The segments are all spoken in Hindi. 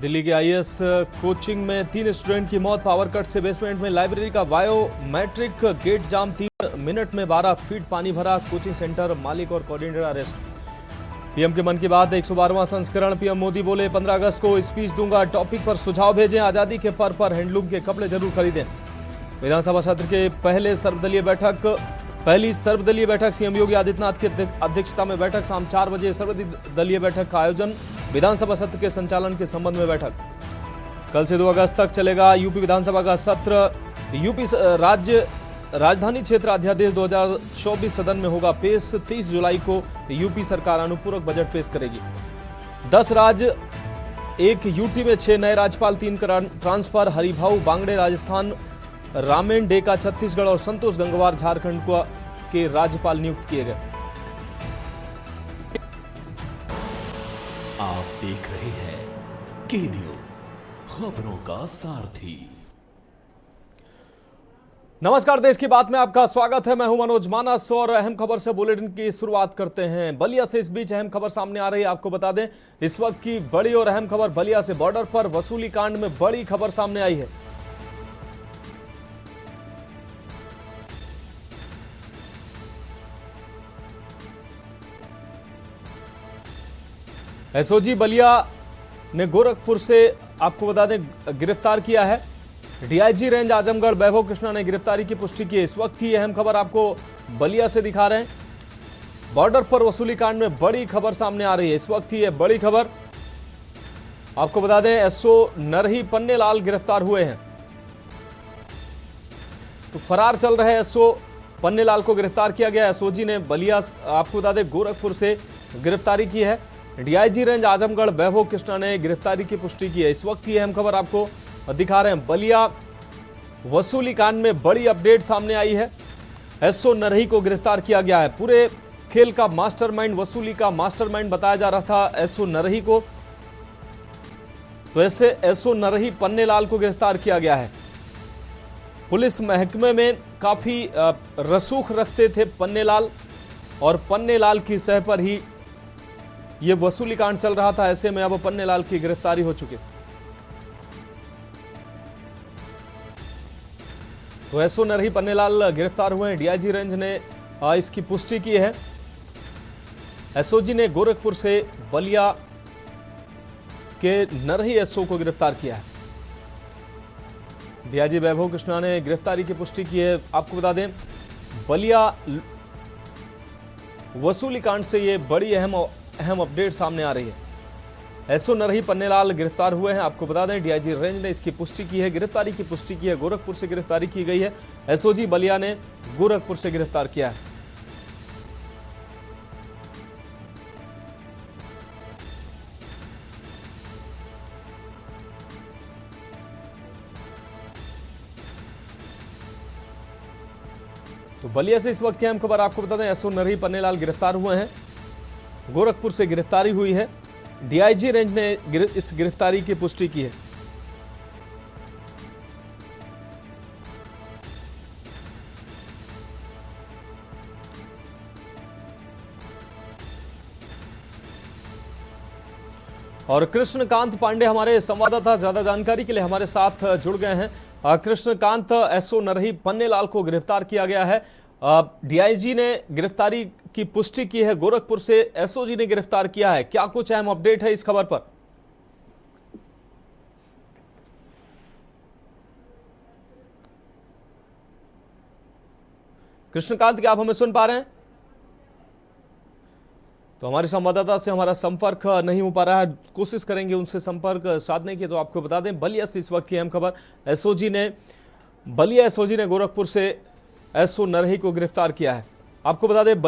दिल्ली के आईएएस कोचिंग में 3 स्टूडेंट की मौत। पावर कट से बेसमेंट में लाइब्रेरी का बायोमेट्रिक गेट जाम। 3 मिनट में 12 फीट पानी भरा। कोचिंग सेंटर मालिक और कोऑर्डिनेटर अरेस्ट। पीएम के मन की बात 112वां संस्करण। पीएम मोदी बोले 15 अगस्त को स्पीच दूंगा। टॉपिक पर सुझाव भेजें। आजादी के पर्व पर हैंडलूम के कपड़े जरूर खरीदें। विधानसभा सत्र के पहली सर्वदलीय बैठक सीएम योगी आदित्यनाथ की अध्यक्षता में बैठक। शाम 4 बजे सर्वदलीय बैठक का आयोजन। विधानसभा सत्र के संचालन के संबंध में बैठक। कल से 2 अगस्त तक चलेगा यूपी विधानसभा का सत्र। यूपी राजधानी क्षेत्र अध्यादेश 2024 सदन में होगा पेश। 30 जुलाई को यूपी सरकार अनुपूरक बजट पेश करेगी। 10 राज्य 1 यूटी में 6 नए राज्यपाल, 3 ट्रांसफर। हरिभाऊ बांगड़े राजस्थान, रामेन डेका छत्तीसगढ़ और संतोष गंगवार झारखंड के राज्यपाल नियुक्त किए गए। आप देख रहे हैं के न्यूज, खबरों का सारथी। नमस्कार, देश की बात में आपका स्वागत है। मैं हूं मनोज मानस और अहम खबर से बुलेटिन की शुरुआत करते हैं। बलिया से इस बीच अहम खबर सामने आ रही है। आपको बता दें इस वक्त की बड़ी और अहम खबर बलिया से। बॉर्डर पर वसूली कांड में बड़ी खबर सामने आई है। एसओजी बलिया ने गोरखपुर से आपको बता दें गिरफ्तार किया है। डीआईजी रेंज आजमगढ़ वैभव कृष्णा ने गिरफ्तारी की पुष्टि की है। इस वक्त की अहम खबर आपको बलिया से दिखा रहे हैं। बॉर्डर पर वसूली कांड में बड़ी खबर सामने आ रही है। इस वक्त की यह बड़ी खबर आपको बता दें एसओ नरही पन्नेलाल गिरफ्तार हुए हैं। तो फरार चल रहे एसओ पन्नेलाल को गिरफ्तार किया गया। एसओजी ने बलिया आपको बता दें गोरखपुर से गिरफ्तारी की है। डीआईजी रेंज आजमगढ़ वैभव कृष्णा ने गिरफ्तारी की पुष्टि की है। इस वक्त की अहम खबर आपको दिखा रहे हैं। बलिया वसूली कांड में बड़ी अपडेट सामने आई है। एसओ नरही को गिरफ्तार किया गया है। पूरे खेल का मास्टरमाइंड, वसूली का मास्टरमाइंड बताया जा रहा था एसओ नरही को। तो ऐसे एसओ नरही पन्नेलाल को गिरफ्तार किया गया है। पुलिस महकमे में काफी रसूख रखते थे पन्नेलाल और पन्नेलाल की सह पर ही यह वसूली कांड चल रहा था। ऐसे में अब पन्नेलाल की गिरफ्तारी हो चुकी। तो एसओ नरही पन्नेलाल गिरफ्तार हुए हैं। डीआईजी रेंज ने इसकी पुष्टि की है। एसओजी ने गोरखपुर से बलिया के नरही एसओ को गिरफ्तार किया है। डीआईजी वैभव कृष्णा ने गिरफ्तारी की पुष्टि की है। आपको बता दें बलिया वसूली कांड से यह बड़ी अहम अपडेट सामने आ रही है। एसओ नरही पन्नेलाल गिरफ्तार हुए हैं। आपको बता दें डीआईजी रेंज ने इसकी पुष्टि की है, गिरफ्तारी की पुष्टि की है। गोरखपुर से गिरफ्तारी की गई है। एसओजी बलिया ने गोरखपुर से गिरफ्तार किया है। तो बलिया से इस वक्त की अहम खबर आपको बता दें एसओ नरही पन्नेलाल गिरफ्तार हुए हैं। गोरखपुर से गिरफ्तारी हुई है। डीआईजी रेंज ने इस गिरफ्तारी की पुष्टि की है। और कृष्णकांत पांडे हमारे संवाददाता ज्यादा जानकारी के लिए हमारे साथ जुड़ गए हैं। कृष्णकांत, एसओ नरही पन्नेलाल को गिरफ्तार किया गया है। डीआईजी ने गिरफ्तारी की पुष्टि की है। गोरखपुर से एसओजी ने गिरफ्तार किया है। क्या कुछ अहम अपडेट है इस खबर पर? कृष्णकांत, क्या आप हमें सुन पा रहे हैं? तो हमारे संवाददाता से हमारा संपर्क नहीं हो पा रहा है। कोशिश करेंगे उनसे संपर्क साधने की। तो आपको बता दें बलिया से इस वक्त की अहम खबर बलिया एसओजी ने गोरखपुर से एसओ नरही को गिरफ्तार किया है। आपको बता दें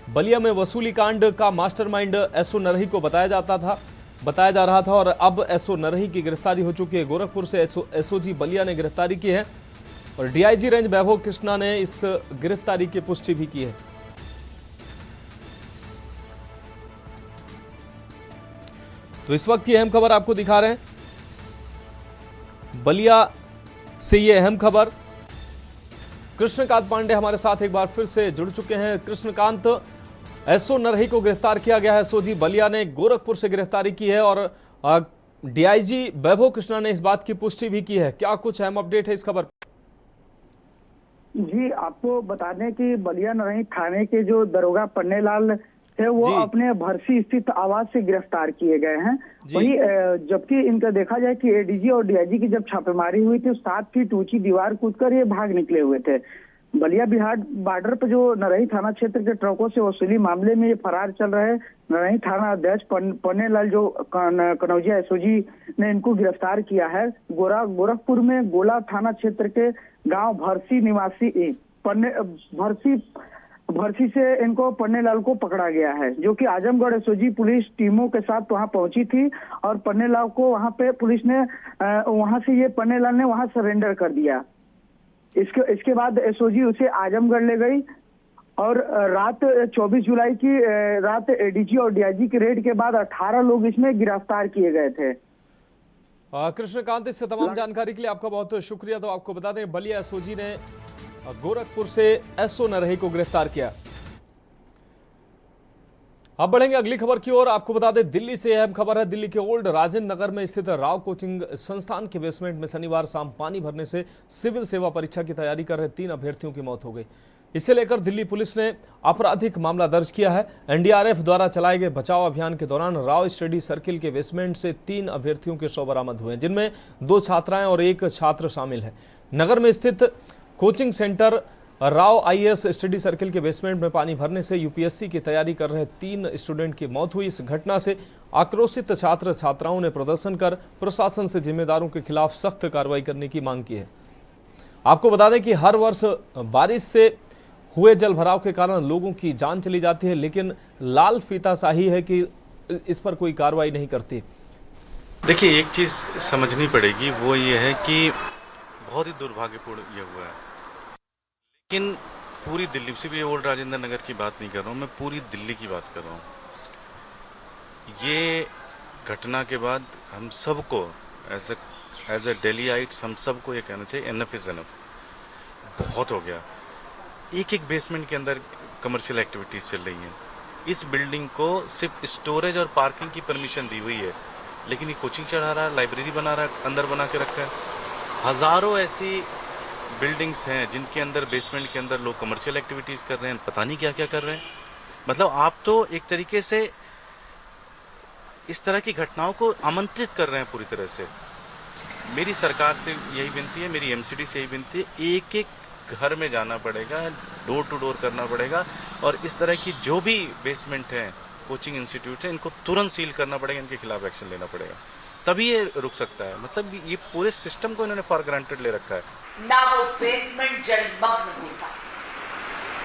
बलिया में वसूली कांड का मास्टरमाइंड एसओ नरही को बताया जा रहा था और अब एसओ नरही की गिरफ्तारी हो चुकी है। गोरखपुर से एसओजी बलिया ने गिरफ्तारी की है और डीआईजी रेंज वैभव कृष्णा ने इस गिरफ्तारी की पुष्टि भी की है। तो इस वक्त की अहम खबर आपको दिखा रहे हैं। बलिया से ये अहम खबर। कृष्णकांत पांडे हमारे साथ एक बार फिर से जुड़ चुके हैं। कृष्णकांत, एसओ नरही को गिरफ्तार किया गया है। एसओजी बलिया ने गोरखपुर से गिरफ्तारी की है और डीआईजी वैभव कृष्णा ने इस बात की पुष्टि भी की है। क्या कुछ अहम अपडेट है इस खबर? जी, आपको बता दें कि बलिया नरही थाने के जो दरोगा पन्नेलाल थे वो अपने भरसी स्थित आवास से गिरफ्तार किए गए हैं। वही जबकि इनका देखा जाए कि एडीजी और डीआईजी की जब छापेमारी हुई थी 7 फीट ऊंची दीवार कूदकर ये भाग निकले हुए थे। बलिया बिहार बॉर्डर पर जो नरही थाना क्षेत्र के ट्रकों से वसूली मामले में ये फरार चल रहे नरही थाना अध्यक्ष पन्नेलाल जो कनौजिया एसओजी ने इनको गिरफ्तार किया है। गोरखपुर में गोला थाना क्षेत्र के गांव भरसी निवासी भरसी से इनको पन्नेलाल को पकड़ा गया है, जो कि आजमगढ़ एसओजी पुलिस टीमों के साथ वहां पहुंची थी और पन्नेलाल को वहां पे पुलिस ने वहां से ये पन्नेलाल ने वहां सरेंडर कर दिया। इसके बाद एसओजी उसे आजमगढ़ ले गई और रात 24 जुलाई की रात एडीजी और डीआईजी की रेड के बाद 18 लोग इसमें गिरफ्तार किए गए थे। कृष्णकांत, इससे तमाम जानकारी के लिए आपका बहुत शुक्रिया। तो आपको बता दें बलिया एसओजी ने गोरखपुर से एसओ नरही को गिरफ्तार किया। अब बढ़ेंगे अगली खबर की ओर। आपको बता दें दिल्ली से अहम खबर है। दिल्ली के ओल्ड राजेंद्र नगर में स्थित राव कोचिंग संस्थान के बेसमेंट में शनिवार शाम पानी भरने से सिविल सेवा परीक्षा की तैयारी कर रहे 3 अभ्यर्थियों की मौत हो गई। इसे लेकर दिल्ली पुलिस ने आपराधिक मामला दर्ज किया है। एनडीआरएफ द्वारा चलाए गए बचाव अभियान के दौरान राव स्टडी सर्किल के बेसमेंट से 3 अभ्यर्थियों के शव बरामद हुए, जिनमें 2 छात्राएं और 1 छात्र शामिल है। नगर में स्थित coaching centre Rao IAS study circle के बेसमेंट में पानी भरने से यूपीएससी की तैयारी कर रहे 3 स्टूडेंट की मौत हुई। इस घटना से आक्रोशित छात्र छात्राओं ने प्रदर्शन कर प्रशासन से जिम्मेदारों के खिलाफ सख्त कार्रवाई करने की मांग की है। आपको बता दें कि हर वर्ष बारिश से हुए जल भराव के कारण लोगों की जान चली जाती है, लेकिन लाल फीताशाही है कि इस पर कोई कार्रवाई नहीं करती। देखिए, एक चीज़ समझनी पड़ेगी, वो ये है कि बहुत ही दुर्भाग्यपूर्ण ये हुआ है। लेकिन पूरी दिल्ली, सिर्फ ये ओल्ड राजेंद्र नगर की बात नहीं कर रहा हूँ, मैं पूरी दिल्ली की बात कर रहा हूँ। ये घटना के बाद हम सबको एज ए दिल्लीइट्स हम सबको ये कहना चाहिए एनफ इज एनफ, बहुत हो गया। एक बेसमेंट के अंदर कमर्शियल एक्टिविटीज़ चल रही हैं। इस बिल्डिंग को सिर्फ स्टोरेज और पार्किंग की परमिशन दी हुई है, लेकिन ये कोचिंग चढ़ा रहा है, लाइब्रेरी बना रहा है, अंदर बना के रखा है। हज़ारों ऐसी बिल्डिंग्स हैं जिनके अंदर बेसमेंट के अंदर लोग कमर्शियल एक्टिविटीज़ कर रहे हैं, पता नहीं क्या क्या कर रहे हैं। मतलब आप तो एक तरीके से इस तरह की घटनाओं को आमंत्रित कर रहे हैं पूरी तरह से। मेरी सरकार से यही विनती है, मेरी एमसीडी से यही विनती है, एक एक घर में जाना पड़ेगा, डोर टू डोर करना पड़ेगा और इस तरह की जो भी बेसमेंट है, कोचिंग इंस्टीट्यूट है, इनको तुरंत सील करना पड़ेगा, इनके खिलाफ एक्शन लेना पड़ेगा, तभी ये रुक सकता है। मतलब ये पूरे सिस्टम को इन्होंने फॉर ग्रांटेड ले रखा है। ना वो बेसमेंट जलमग्न होता।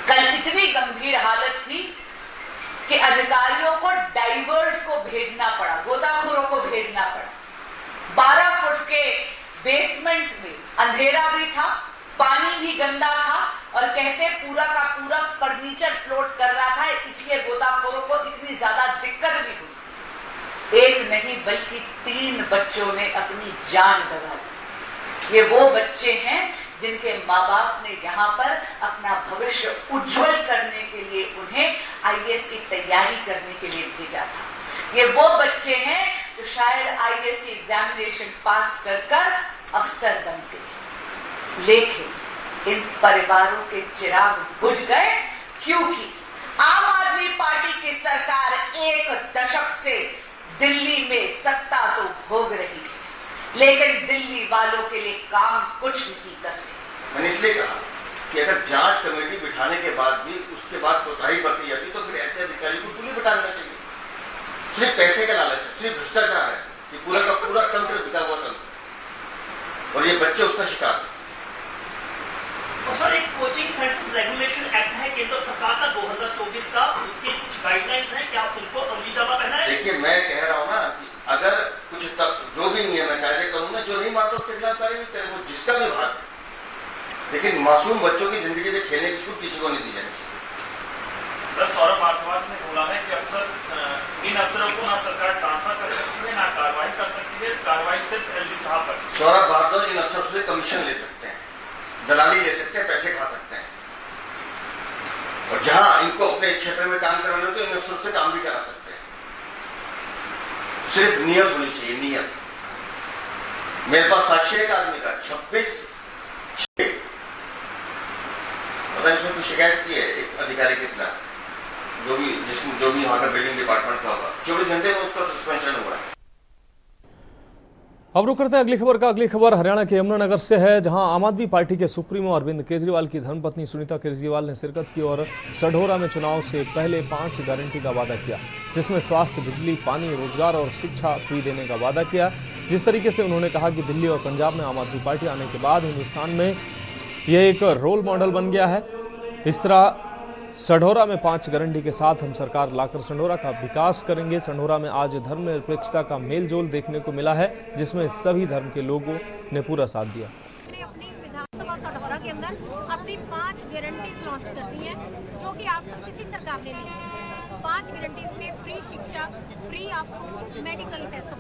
कल इतनी गंभीर हालत थी कि अधिकारियों को डाइवर्स को भेजना पड़ा, गोताखोरों को भेजना पड़ा। 12 फुट के बेसमेंट में अंधेरा भी था, पानी भी गंदा था और कहते पूरा का पूरा फर्नीचर फ्लोट कर रहा था, इसलिए गोताखोरों को इतनी ज्यादा दिक्कत भी हुई। 1 नहीं बल्कि 3 बच्चों ने अपनी जान गंवा दी। ये वो बच्चे हैं जिनके माँ बाप ने यहाँ पर अपना भविष्य उज्जवल करने के लिए उन्हें आईएएस की तैयारी करने के लिए भेजा था। ये वो बच्चे हैं जो शायद आईएएस की एग्जामिनेशन पास कर अफसर बनते हैं, लेकिन इन परिवारों के चिराग बुझ गए, क्योंकि आम आदमी पार्टी की सरकार 1 दशक से दिल्ली में सत्ता तो भोग रही है, लेकिन दिल्ली वालों के लिए काम कुछ नहीं कर रही। मैंने इसलिए कहा कि अगर जांच कमेटी बिठाने के बाद भी उसके बाद कोताही बरती जाती तो फिर ऐसे अधिकारी को क्यों बिठाना चाहिए। सिर्फ पैसे का लालच है, सिर्फ भ्रष्टाचार है, ये पूरा का पूरा तंत्र बिका हुआ तंत्र, और ये बच्चे उसका शिकार है। और सर, एक कोचिंग सेंटर्स रेगुलेशन एक्ट है केंद्र सरकार का 2024 का, उसके कुछ गाइडलाइंस हैं, क्या उनको अमली जामा पहना है? देखिए, मैं कह रहा हूँ ना कि अगर कुछ जो भी नियम है कायदे कानून है, जो नहीं मानता उसके खिलाफ कार्रवाई करें, वो जिसका भी भाग है, लेकिन मासूम बच्चों की जिंदगी से खेलने की छूट किसी को नहीं दी जानी चाहिए। सर, सौरभ भारद्वाज ने बोला है कि अक्सर इन अफसरों को ना सरकार ट्रांसफर कर सकती है, ना कार्रवाई कर सकती है, कार्रवाई सिर्फ एलडी साहब कर सकते हैं। सौरभ भारद्वाज इन अफसरों से कमीशन ले सकते हैं, दलाली ले सकते हैं, पैसे खा सकते हैं, और जहां इनको अपने अपने क्षेत्र में काम करा लो तो इन्वेस्टर से काम भी करा सकते हैं। सिर्फ नियत होनी चाहिए, नियत। मेरे पास साक्ष्य एक आदमी का 26/6 पता नहीं उसने शिकायत की है एक अधिकारी के खिलाफ, जो भी वहां का बिल्डिंग डिपार्टमेंट का होगा, 24 घंटे में उसका सस्पेंशन हुआ है। अब रुक करते हैं अगली खबर का। अगली खबर हरियाणा के यमुनानगर से है, जहां आम आदमी पार्टी के सुप्रीमो अरविंद केजरीवाल की धर्मपत्नी सुनीता केजरीवाल ने शिरकत की और सढौरा में चुनाव से पहले 5 गारंटी का वादा किया, जिसमें स्वास्थ्य, बिजली, पानी, रोजगार और शिक्षा फ्री देने का वादा किया। जिस तरीके से उन्होंने कहा कि दिल्ली और पंजाब में आम आदमी पार्टी आने के बाद हिंदुस्तान में यह एक रोल मॉडल बन गया है। इस तरह सढौरा में 5 गारंटी के साथ हम सरकार लाकर सढौरा का विकास करेंगे। सढौरा में आज धर्मनिरपेक्षता का मेलजोल देखने को मिला है, जिसमें सभी धर्म के लोगों ने पूरा साथ दिया। अपनी विधानसभा सढौरा के अंदर अपनी 5 गारंटीज लॉन्च कर दी हैं, जो कि आज तक किसी सरकार ने नहीं की। 5 गारंटीज में फ्री शिक्षा, फ्री आपको मेडिकल टेस्ट,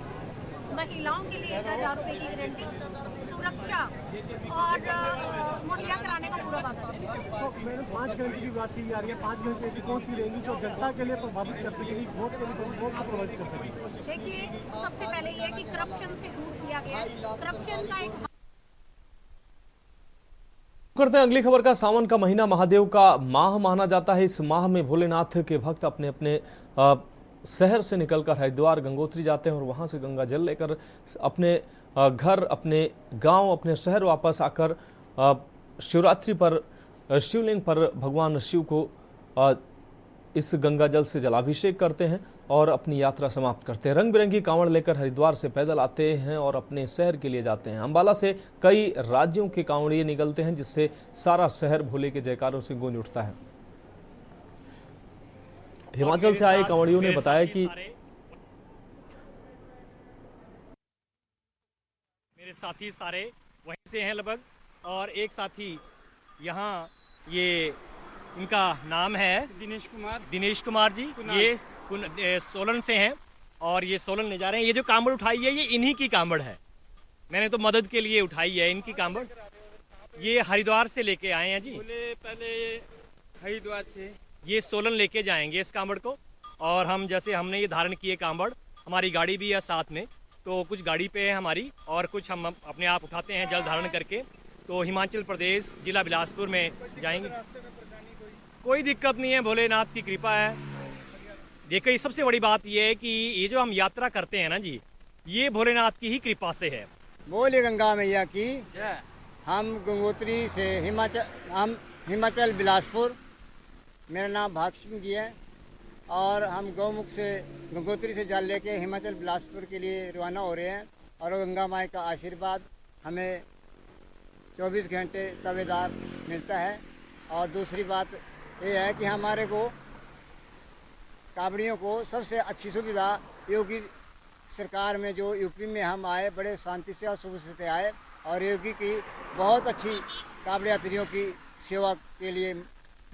महिलाओं के लिए 1000 रुपए की गारंटी, सुरक्षा और मुहैया कराने का पूरा वादा है। तो मैडम 5 गारंटी की बात की जा रही है, 5 गारंटी ऐसी कौन सी रहेंगी जो जनता के लिए प्रभावित कर सकेगी, वोट को प्रभावित कर सकेगी? देखिए, सबसे पहले ये कि करप्शन से दूर किया गया है। करप्शन का एक करते हैं अगली खबर का। सावन का महीना महादेव का माह माना जाता है। इस माह में भोलेनाथ के भक्त अपने अपने शहर से निकलकर हरिद्वार गंगोत्री जाते हैं और वहां से गंगा जल लेकर अपने घर, अपने गांव, अपने शहर वापस आकर शिवरात्रि पर शिवलिंग पर भगवान शिव को इस गंगा जल से जलाभिषेक करते हैं और अपनी यात्रा समाप्त करते हैं। रंग बिरंगी कांवड़ लेकर हरिद्वार से पैदल आते हैं और अपने शहर के लिए जाते हैं। अंबाला से कई राज्यों के कांवड़िए निकलते हैं, जिससे सारा शहर भोले के जयकारों से गूंज उठता है। हिमाचल से आए कांवड़ियों ने बताया कि मेरे साथी सारे वहीं से हैं लगभग, और एक साथी यहाँ, ये इनका नाम है दिनेश कुमार जी, ये सोलन से हैं और ये सोलन ले जा रहे हैं। ये जो कांवड़ उठाई है ये इन्हीं की कांवड़ है, मैंने तो मदद के लिए उठाई है इनकी कांवड़। ये हरिद्वार से लेके आए हैं जी, पहले हरिद्वार से ये सोलन लेके जाएंगे इस कांवड़ को। और हम जैसे हमने ये धारण किए कांवड़, हमारी गाड़ी भी है साथ में, तो कुछ गाड़ी पे है हमारी और कुछ हम अपने आप उठाते हैं जल धारण करके। तो हिमाचल प्रदेश जिला बिलासपुर में जाएंगे। कोई दिक्कत नहीं है, भोलेनाथ की कृपा है। देखिए, सबसे बड़ी बात ये है कि ये जो हम यात्रा करते हैं ना जी, ये भोलेनाथ की ही कृपा से है। बोले गंगा मैया की। हम गंगोत्री से हिमाचल बिलासपुर, मेरा नाम भाग सिंह जी है और हम गौमुख से गंगोत्री से जल लेके हिमाचल बिलासपुर के लिए रवाना हो रहे हैं। और गंगा माई का आशीर्वाद हमें 24 घंटे तवेदार मिलता है। और दूसरी बात ये है कि हमारे को कांवड़ियों को सबसे अच्छी सुविधा योगी सरकार में, जो यूपी में हम आए बड़े शांति से और सुख से आए, और योगी की बहुत अच्छी कांवड़ यात्रियों की सेवा के लिए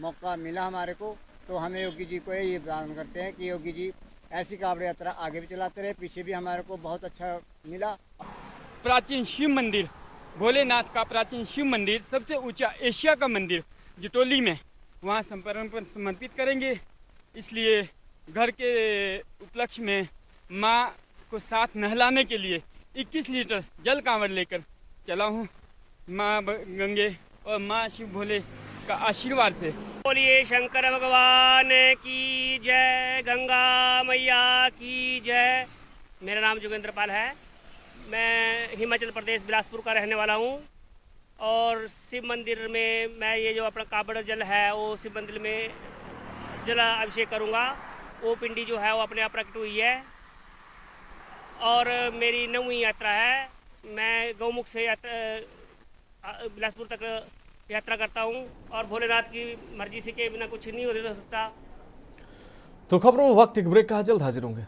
मौका मिला हमारे को। तो हमें योगी जी को ये बयान करते हैं कि योगी जी ऐसी कांवड़ यात्रा आगे भी चलाते रहे। पीछे भी हमारे को बहुत अच्छा मिला। प्राचीन शिव मंदिर, भोलेनाथ का प्राचीन शिव मंदिर, सबसे ऊंचा एशिया का मंदिर जटोली में, वहाँ समर्पित करेंगे। इसलिए घर के उपलक्ष्य में माँ को साथ नहलाने के लिए 21 लीटर जल कांवड़ लेकर चला हूँ, माँ गंगे और माँ शिव भोले का आशीर्वाद से। बोलिए शंकर भगवान की जय, गंगा मैया की जय। मेरा नाम जोगेंद्र पाल है, मैं हिमाचल प्रदेश बिलासपुर का रहने वाला हूँ। और शिव मंदिर में मैं ये जो अपना कांवड़ जल है वो शिव मंदिर में जल अभिषेक करूँगा। वो पिंडी जो है वो अपने आप प्रकट हुई है और मेरी 9वीं यात्रा है। मैं गौमुख से बिलासपुर तक यात्रा करता हूँ और भोलेनाथ की मर्जी से के बिना कुछ नहीं हो सकता। तो खबरों में वक्त एक ब्रेक का, जल्द हाजिर होंगे।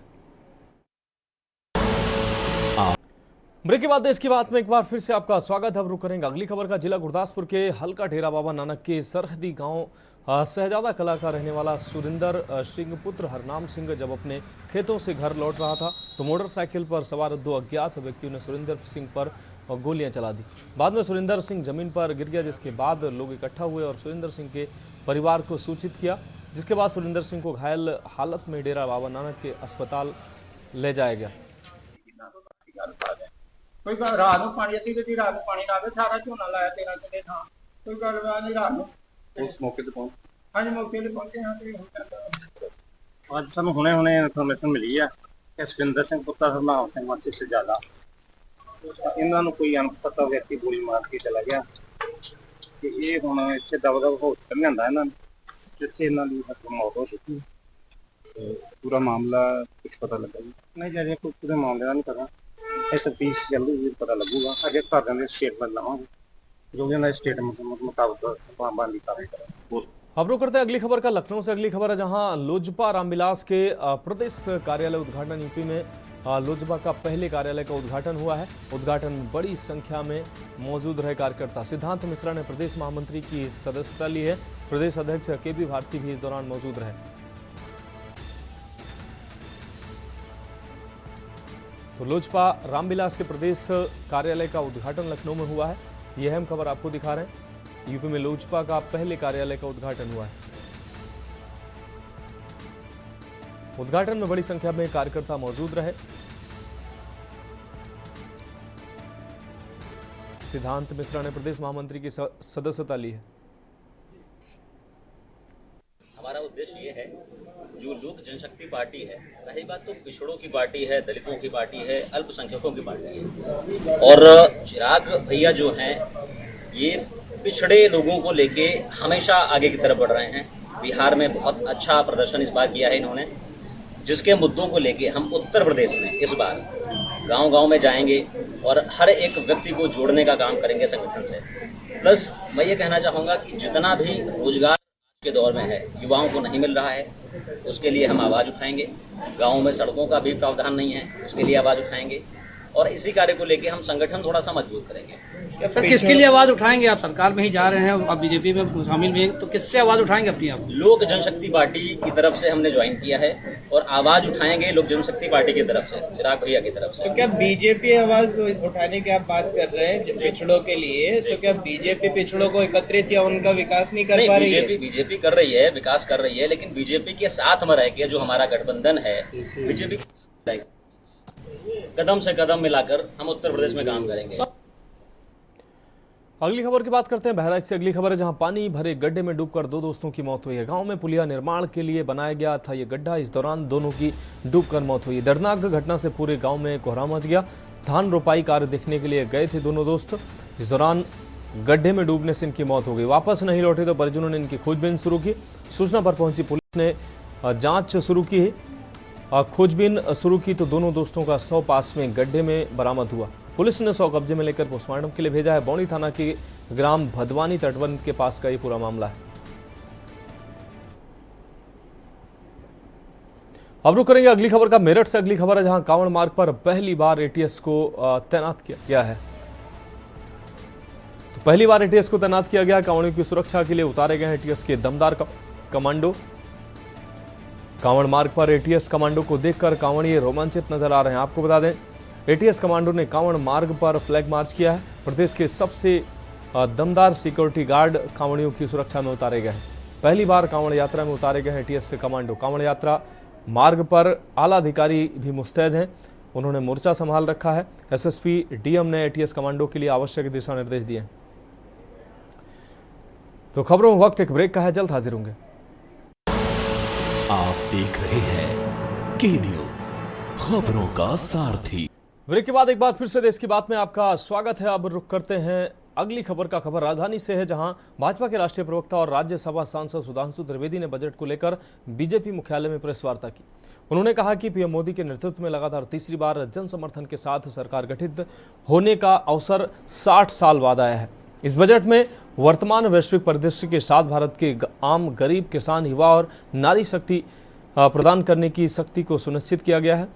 ब्रेक के बाद देश की बात में एक बार फिर से आपका स्वागत है। अब रुक करेंगे अगली खबर का। जिला गुरदासपुर के हल्का डेरा बाबा नानक के सरहदी गांव शहजादा कला का रहने वाला सुरिंदर सिंह पुत्र हरनाम सिंह जब अपने खेतों से घर लौट रहा था तो मोटरसाइकिल पर सवार 2 अज्ञात व्यक्तियों ने सुरिंदर सिंह पर गोलियां चला दी। बाद में सुरिंदर सिंह जमीन पर गिर गया, जिसके बाद लोग इकट्ठा हुए और सुरिंदर सिंह के परिवार को सूचित किया। जिसके बाद सुरेंद्र सिंह को घायल हालत में डेरा बाबा नानक के अस्पताल ले जाया गया। कोई रात को पानी अति रात को पानी ला के सारा झोना लाया 13 किले था, कोई गलबात नहीं रात को उस मौके पे पहुंच। हाँ जी, मौके पे पहुंचे हैं। आज सानू हुणे इन्फॉर्मेशन मिली है कि सुखविंदर सिंह पुत्र हरनाम सिंह वासी शहजादा इन्हां नूं कोई अनपता व्यक्ति गोली मार के चला गया कि ये हुण इत्थे दबदब हॉस्पिटल लिआंदा इन्हां जिथे इन्हां दी मौत हो चुकी। पूरा मामला कुछ पता लगा नहीं जा रहा, कोई पूरे मामले का नहीं पता, तफ्तीश चल रही पता लगूगा। अगे घर के स्टेटमेंट लवांगे, जो भी स्टेटमेंट मुताबिक बनती कार्रवाई करेंगे। अब रुक करते हैं अगली खबर का। लखनऊ से अगली खबर है, जहां लोजपा रामविलास के प्रदेश कार्यालय उद्घाटन यूपी में लोजपा का पहले कार्यालय का उद्घाटन हुआ है। उद्घाटन में बड़ी संख्या में मौजूद रहे कार्यकर्ता। सिद्धांत मिश्रा ने प्रदेश महामंत्री की सदस्यता ली है। प्रदेश अध्यक्ष केबी भारती भी इस दौरान मौजूद रहे। तो लोजपा रामविलास के प्रदेश कार्यालय का उद्घाटन लखनऊ में हुआ है। यह अहम खबर आपको दिखा रहे हैं। यूपी में लोजपा का पहले कार्यालय का उद्घाटन हुआ है। उद्घाटन में बड़ी संख्या में कार्यकर्ता मौजूद रहे। सिद्धांत मिश्रा ने प्रदेश महामंत्री की सदस्यता ली है। हमारा उद्देश्य ये है, जो लोक जनशक्ति पार्टी है, रही बात तो पिछड़ों की पार्टी है, दलितों की पार्टी है, अल्पसंख्यकों की पार्टी है, और चिराग भैया जो हैं ये पिछड़े लोगों को लेके हमेशा आगे की तरफ बढ़ रहे हैं। बिहार में बहुत अच्छा प्रदर्शन इस बार किया है इन्होंने, जिसके मुद्दों को लेके हम उत्तर प्रदेश में इस बार गांव-गांव में जाएंगे और हर एक व्यक्ति को जोड़ने का काम करेंगे संगठन से। प्लस मैं ये कहना चाहूँगा कि जितना भी रोजगार के दौर में है, युवाओं को नहीं मिल रहा है, उसके लिए हम आवाज़ उठाएंगे। गाँव में सड़कों का भी प्रावधान नहीं है, उसके लिए आवाज़ उठाएंगे, और इसी कार्य को लेके हम संगठन थोड़ा सा मजबूत करेंगे। सर, किसके लिए आवाज़ उठाएंगे? आप सरकार में ही जा रहे हैं, आप बीजेपी में शामिल भी हैं, तो किससे आवाज़ उठाएंगे अपनी आप? लोक जनशक्ति पार्टी की तरफ से हमने ज्वाइन किया है और आवाज़ उठाएंगे लोक जनशक्ति पार्टी की तरफ से, चिराग भैया की तरफ से। तो क्या बीजेपी आवाज़ उठाने की आप बात कर रहे हैं पिछड़ों के लिए, तो क्या बीजेपी पिछड़ों को एकत्रित या उनका विकास नहीं कर पा रही है? बीजेपी कर रही है, विकास कर रही है, लेकिन बीजेपी के साथ में रह के जो हमारा गठबंधन है, बीजेपी कदम से कदम मिलाकर हम उत्तर प्रदेश में काम करेंगे। अगली खबर की बात करते हैं। बहराइच से अगली खबर है, जहां पानी भरे गड्ढे में डूबकर 2 दोस्तों की मौत हुई है। गांव में पुलिया निर्माण के लिए बनाया गया था ये गड्ढा, इस दौरान दोनों की डूबकर मौत हुई। दर्दनाक घटना से पूरे गांव में कोहराम मच गया। धान रोपाई कार्य देखने के लिए गए थे दोनों दोस्त, इस दौरान गड्ढे में डूबने से इनकी मौत हो गई। वापस नहीं लौटे तो परिजनों ने इनकी खोजबीन शुरू की। सूचना पर पहुंची पुलिस ने जाँच शुरू की। खोजबीन शुरू की तो दोनों दोस्तों का शव पास में गड्ढे में बरामद हुआ। पुलिस ने शव कब्जे में लेकर पोस्टमार्टम के लिए भेजा है। बौनी थाना के ग्राम भदवानी तटबंध के पास का ये पूरा मामला है। अब रुक करेंगे अगली खबर का। मेरठ से अगली खबर है, जहां कांवड़ मार्ग पर पहली बार एटीएस को तैनात किया गया है। तो पहली बार एटीएस को तैनात किया गया। कांवड़ियों की सुरक्षा के लिए उतारे गए हैं एटीएस के दमदार कमांडो। कांवड़ मार्ग पर एटीएस कमांडो को देखकर कांवड़िए रोमांचित नजर आ रहे हैं। आपको बता दें, एटीएस कमांडो ने कांवड़ मार्ग पर फ्लैग मार्च किया है। प्रदेश के सबसे दमदार सिक्योरिटी गार्ड कांवड़ियों की सुरक्षा में उतारे गए हैं। पहली बार कांवड़ यात्रा में उतारे गए हैं एटीएस से कमांडो। कांवड़ यात्रा मार्ग पर आला अधिकारी भी मुस्तैद हैं, उन्होंने मोर्चा संभाल रखा है। एसएसपी डीएम ने एटीएस कमांडो के लिए आवश्यक दिशा निर्देश दिए। तो खबरों में वक्त एक ब्रेक का है, जल्द हाजिर होंगे। आप देख रहे हैं के न्यूज, खबरों का सारथी। ब्रेक के बाद एक बार फिर से देश की बात में आपका स्वागत है। अब रुक करते हैं अगली खबर का। खबर राजधानी से है, जहां भाजपा के राष्ट्रीय प्रवक्ता और राज्यसभा सांसद सुधांशु त्रिवेदी ने बजट को लेकर बीजेपी मुख्यालय में प्रेस वार्ता की। उन्होंने कहा कि पीएम मोदी के नेतृत्व में लगातार तीसरी बार जन समर्थन के साथ सरकार गठित होने का अवसर 60 साल बाद आया है। इस बजट में वर्तमान वैश्विक परिदृश्य के साथ भारत के आम गरीब, किसान, युवा और नारी शक्ति प्रदान करने की शक्ति को सुनिश्चित किया गया है।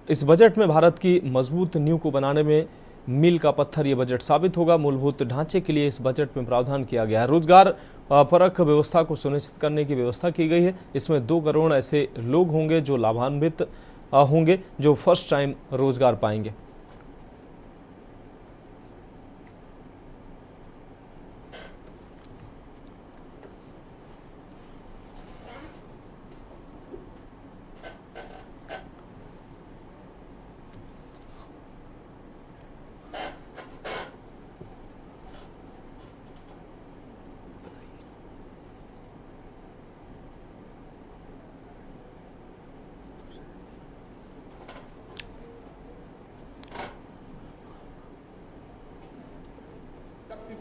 इस बजट में भारत की मजबूत नींव को बनाने में मील का पत्थर ये बजट साबित होगा। मूलभूत ढांचे के लिए इस बजट में प्रावधान किया गया है। रोजगार परक व्यवस्था को सुनिश्चित करने की व्यवस्था की गई है। इसमें 2 करोड़ ऐसे लोग होंगे जो लाभान्वित होंगे, जो फर्स्ट टाइम रोजगार पाएंगे।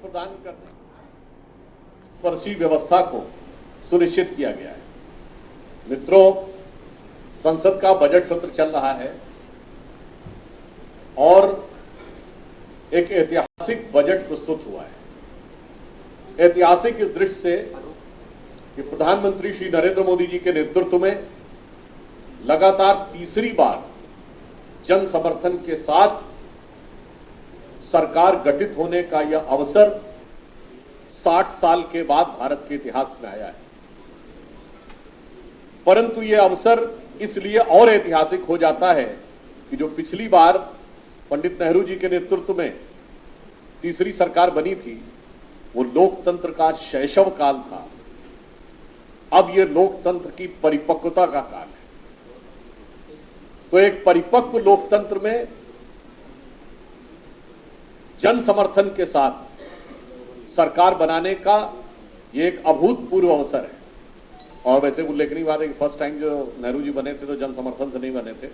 प्रदान करने स्पर्शी व्यवस्था को सुनिश्चित किया गया है। मित्रों, संसद का बजट सत्र चल रहा है और एक ऐतिहासिक बजट प्रस्तुत हुआ है। ऐतिहासिक इस दृष्टि से कि प्रधानमंत्री श्री नरेंद्र मोदी जी के नेतृत्व में लगातार तीसरी बार जन समर्थन के साथ सरकार गठित होने का यह अवसर 60 साल के बाद भारत के इतिहास में आया है। परंतु यह अवसर इसलिए और ऐतिहासिक हो जाता है कि जो पिछली बार पंडित नेहरू जी के नेतृत्व में तीसरी सरकार बनी थी, वो लोकतंत्र का शैशव काल था। अब यह लोकतंत्र की परिपक्वता का काल है। तो एक परिपक्व लोकतंत्र में जन समर्थन के साथ सरकार बनाने का यह एक अभूतपूर्व अवसर है। और वैसे उल्लेखनीय बात है कि फर्स्ट टाइम जो नेहरू जी बने थे तो जन समर्थन से नहीं बने थे,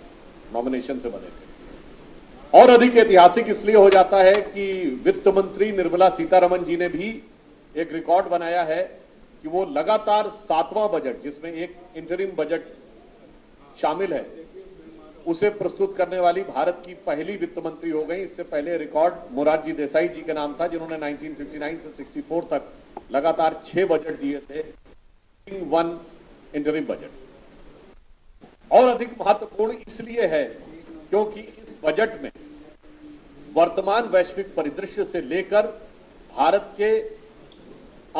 नॉमिनेशन से बने थे। और अधिक ऐतिहासिक इसलिए हो जाता है कि वित्त मंत्री निर्मला सीतारमण जी ने भी एक रिकॉर्ड बनाया है कि वो लगातार 7वां बजट, जिसमें एक इंटरिम बजट शामिल है, उसे प्रस्तुत करने वाली भारत की पहली वित्त मंत्री हो गई। इससे पहले रिकॉर्ड मोरारजी देसाई जी के नाम था, जिन्होंने 1959 से 64 तक लगातार 6 बजट दिए थे, 1 इंटरिम बजट। और अधिक महत्वपूर्ण इसलिए है क्योंकि इस बजट में वर्तमान वैश्विक परिदृश्य से लेकर भारत के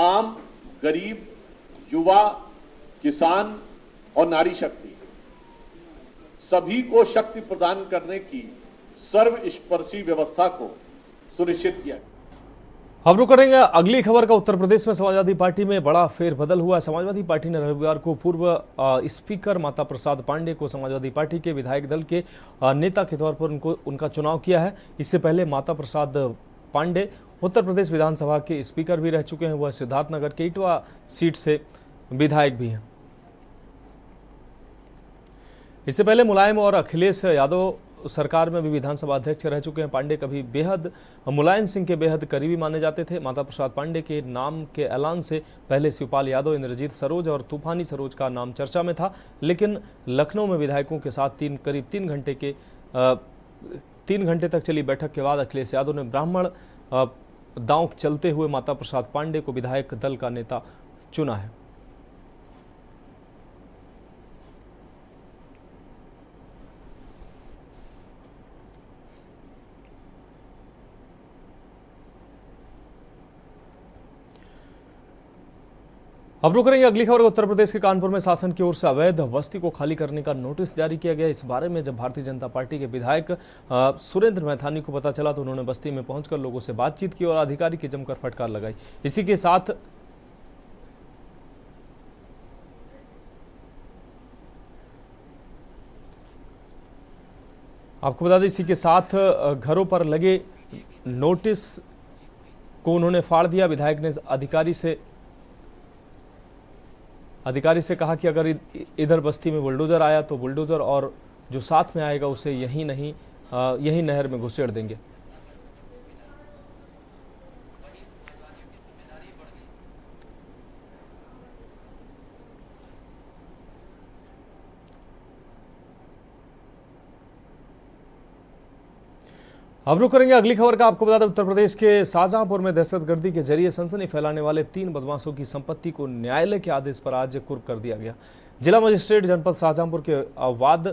आम, गरीब, युवा, किसान और नारी शक्ति सभी को शक्ति प्रदान करने की सर्वस्पर्शी व्यवस्था को सुनिश्चित किया। हम रुक करेंगे अगली खबर का। उत्तर प्रदेश में समाजवादी पार्टी में बड़ा फेरबदल हुआ। समाजवादी पार्टी ने रविवार को पूर्व स्पीकर माता प्रसाद पांडे को समाजवादी पार्टी के विधायक दल के नेता के तौर पर उनका चुनाव किया है। इससे पहले माता प्रसाद पांडे उत्तर प्रदेश विधानसभा के स्पीकर भी रह चुके हैं। वह सिद्धार्थनगर के इटवा सीट से विधायक भी हैं। इससे पहले मुलायम और अखिलेश यादव सरकार में भी विधानसभा अध्यक्ष रह चुके हैं। पांडे कभी मुलायम सिंह के बेहद करीबी माने जाते थे। माता प्रसाद पांडे के नाम के ऐलान से पहले शिवपाल यादव, इंद्रजीत सरोज और तूफानी सरोज का नाम चर्चा में था, लेकिन लखनऊ में विधायकों के साथ करीब 3 घंटे तक चली बैठक के बाद अखिलेश यादव ने ब्राह्मण दांव चलते हुए माता प्रसाद पांडे को विधायक दल का नेता चुना है। अब रुक करेंगे अगली खबर। उत्तर प्रदेश के कानपुर में शासन की ओर से अवैध बस्ती को खाली करने का नोटिस जारी किया गया। इस बारे में जब भारतीय जनता पार्टी के विधायक सुरेंद्र मैथानी को पता चला तो उन्होंने बस्ती में पहुंचकर लोगों से बातचीत की और अधिकारी की जमकर फटकार लगाई। इसी के साथ आपको बता दें, इसी के साथ घरों पर लगे नोटिस को उन्होंने फाड़ दिया। विधायक ने अधिकारी से कहा कि अगर इधर बस्ती में बुलडोजर आया तो बुलडोजर और जो साथ में आएगा उसे यही नहर में घुसेड़ देंगे। अब रुक करेंगे अगली खबर का। आपको बता दें, उत्तर प्रदेश के शाहजहांपुर में दहशतगर्दी के जरिए सनसनी फैलाने वाले 3 बदमाशों की संपत्ति को न्यायालय के आदेश पर आज कुर्क कर दिया गया। जिला मजिस्ट्रेट जनपद शाहजहांपुर के वाद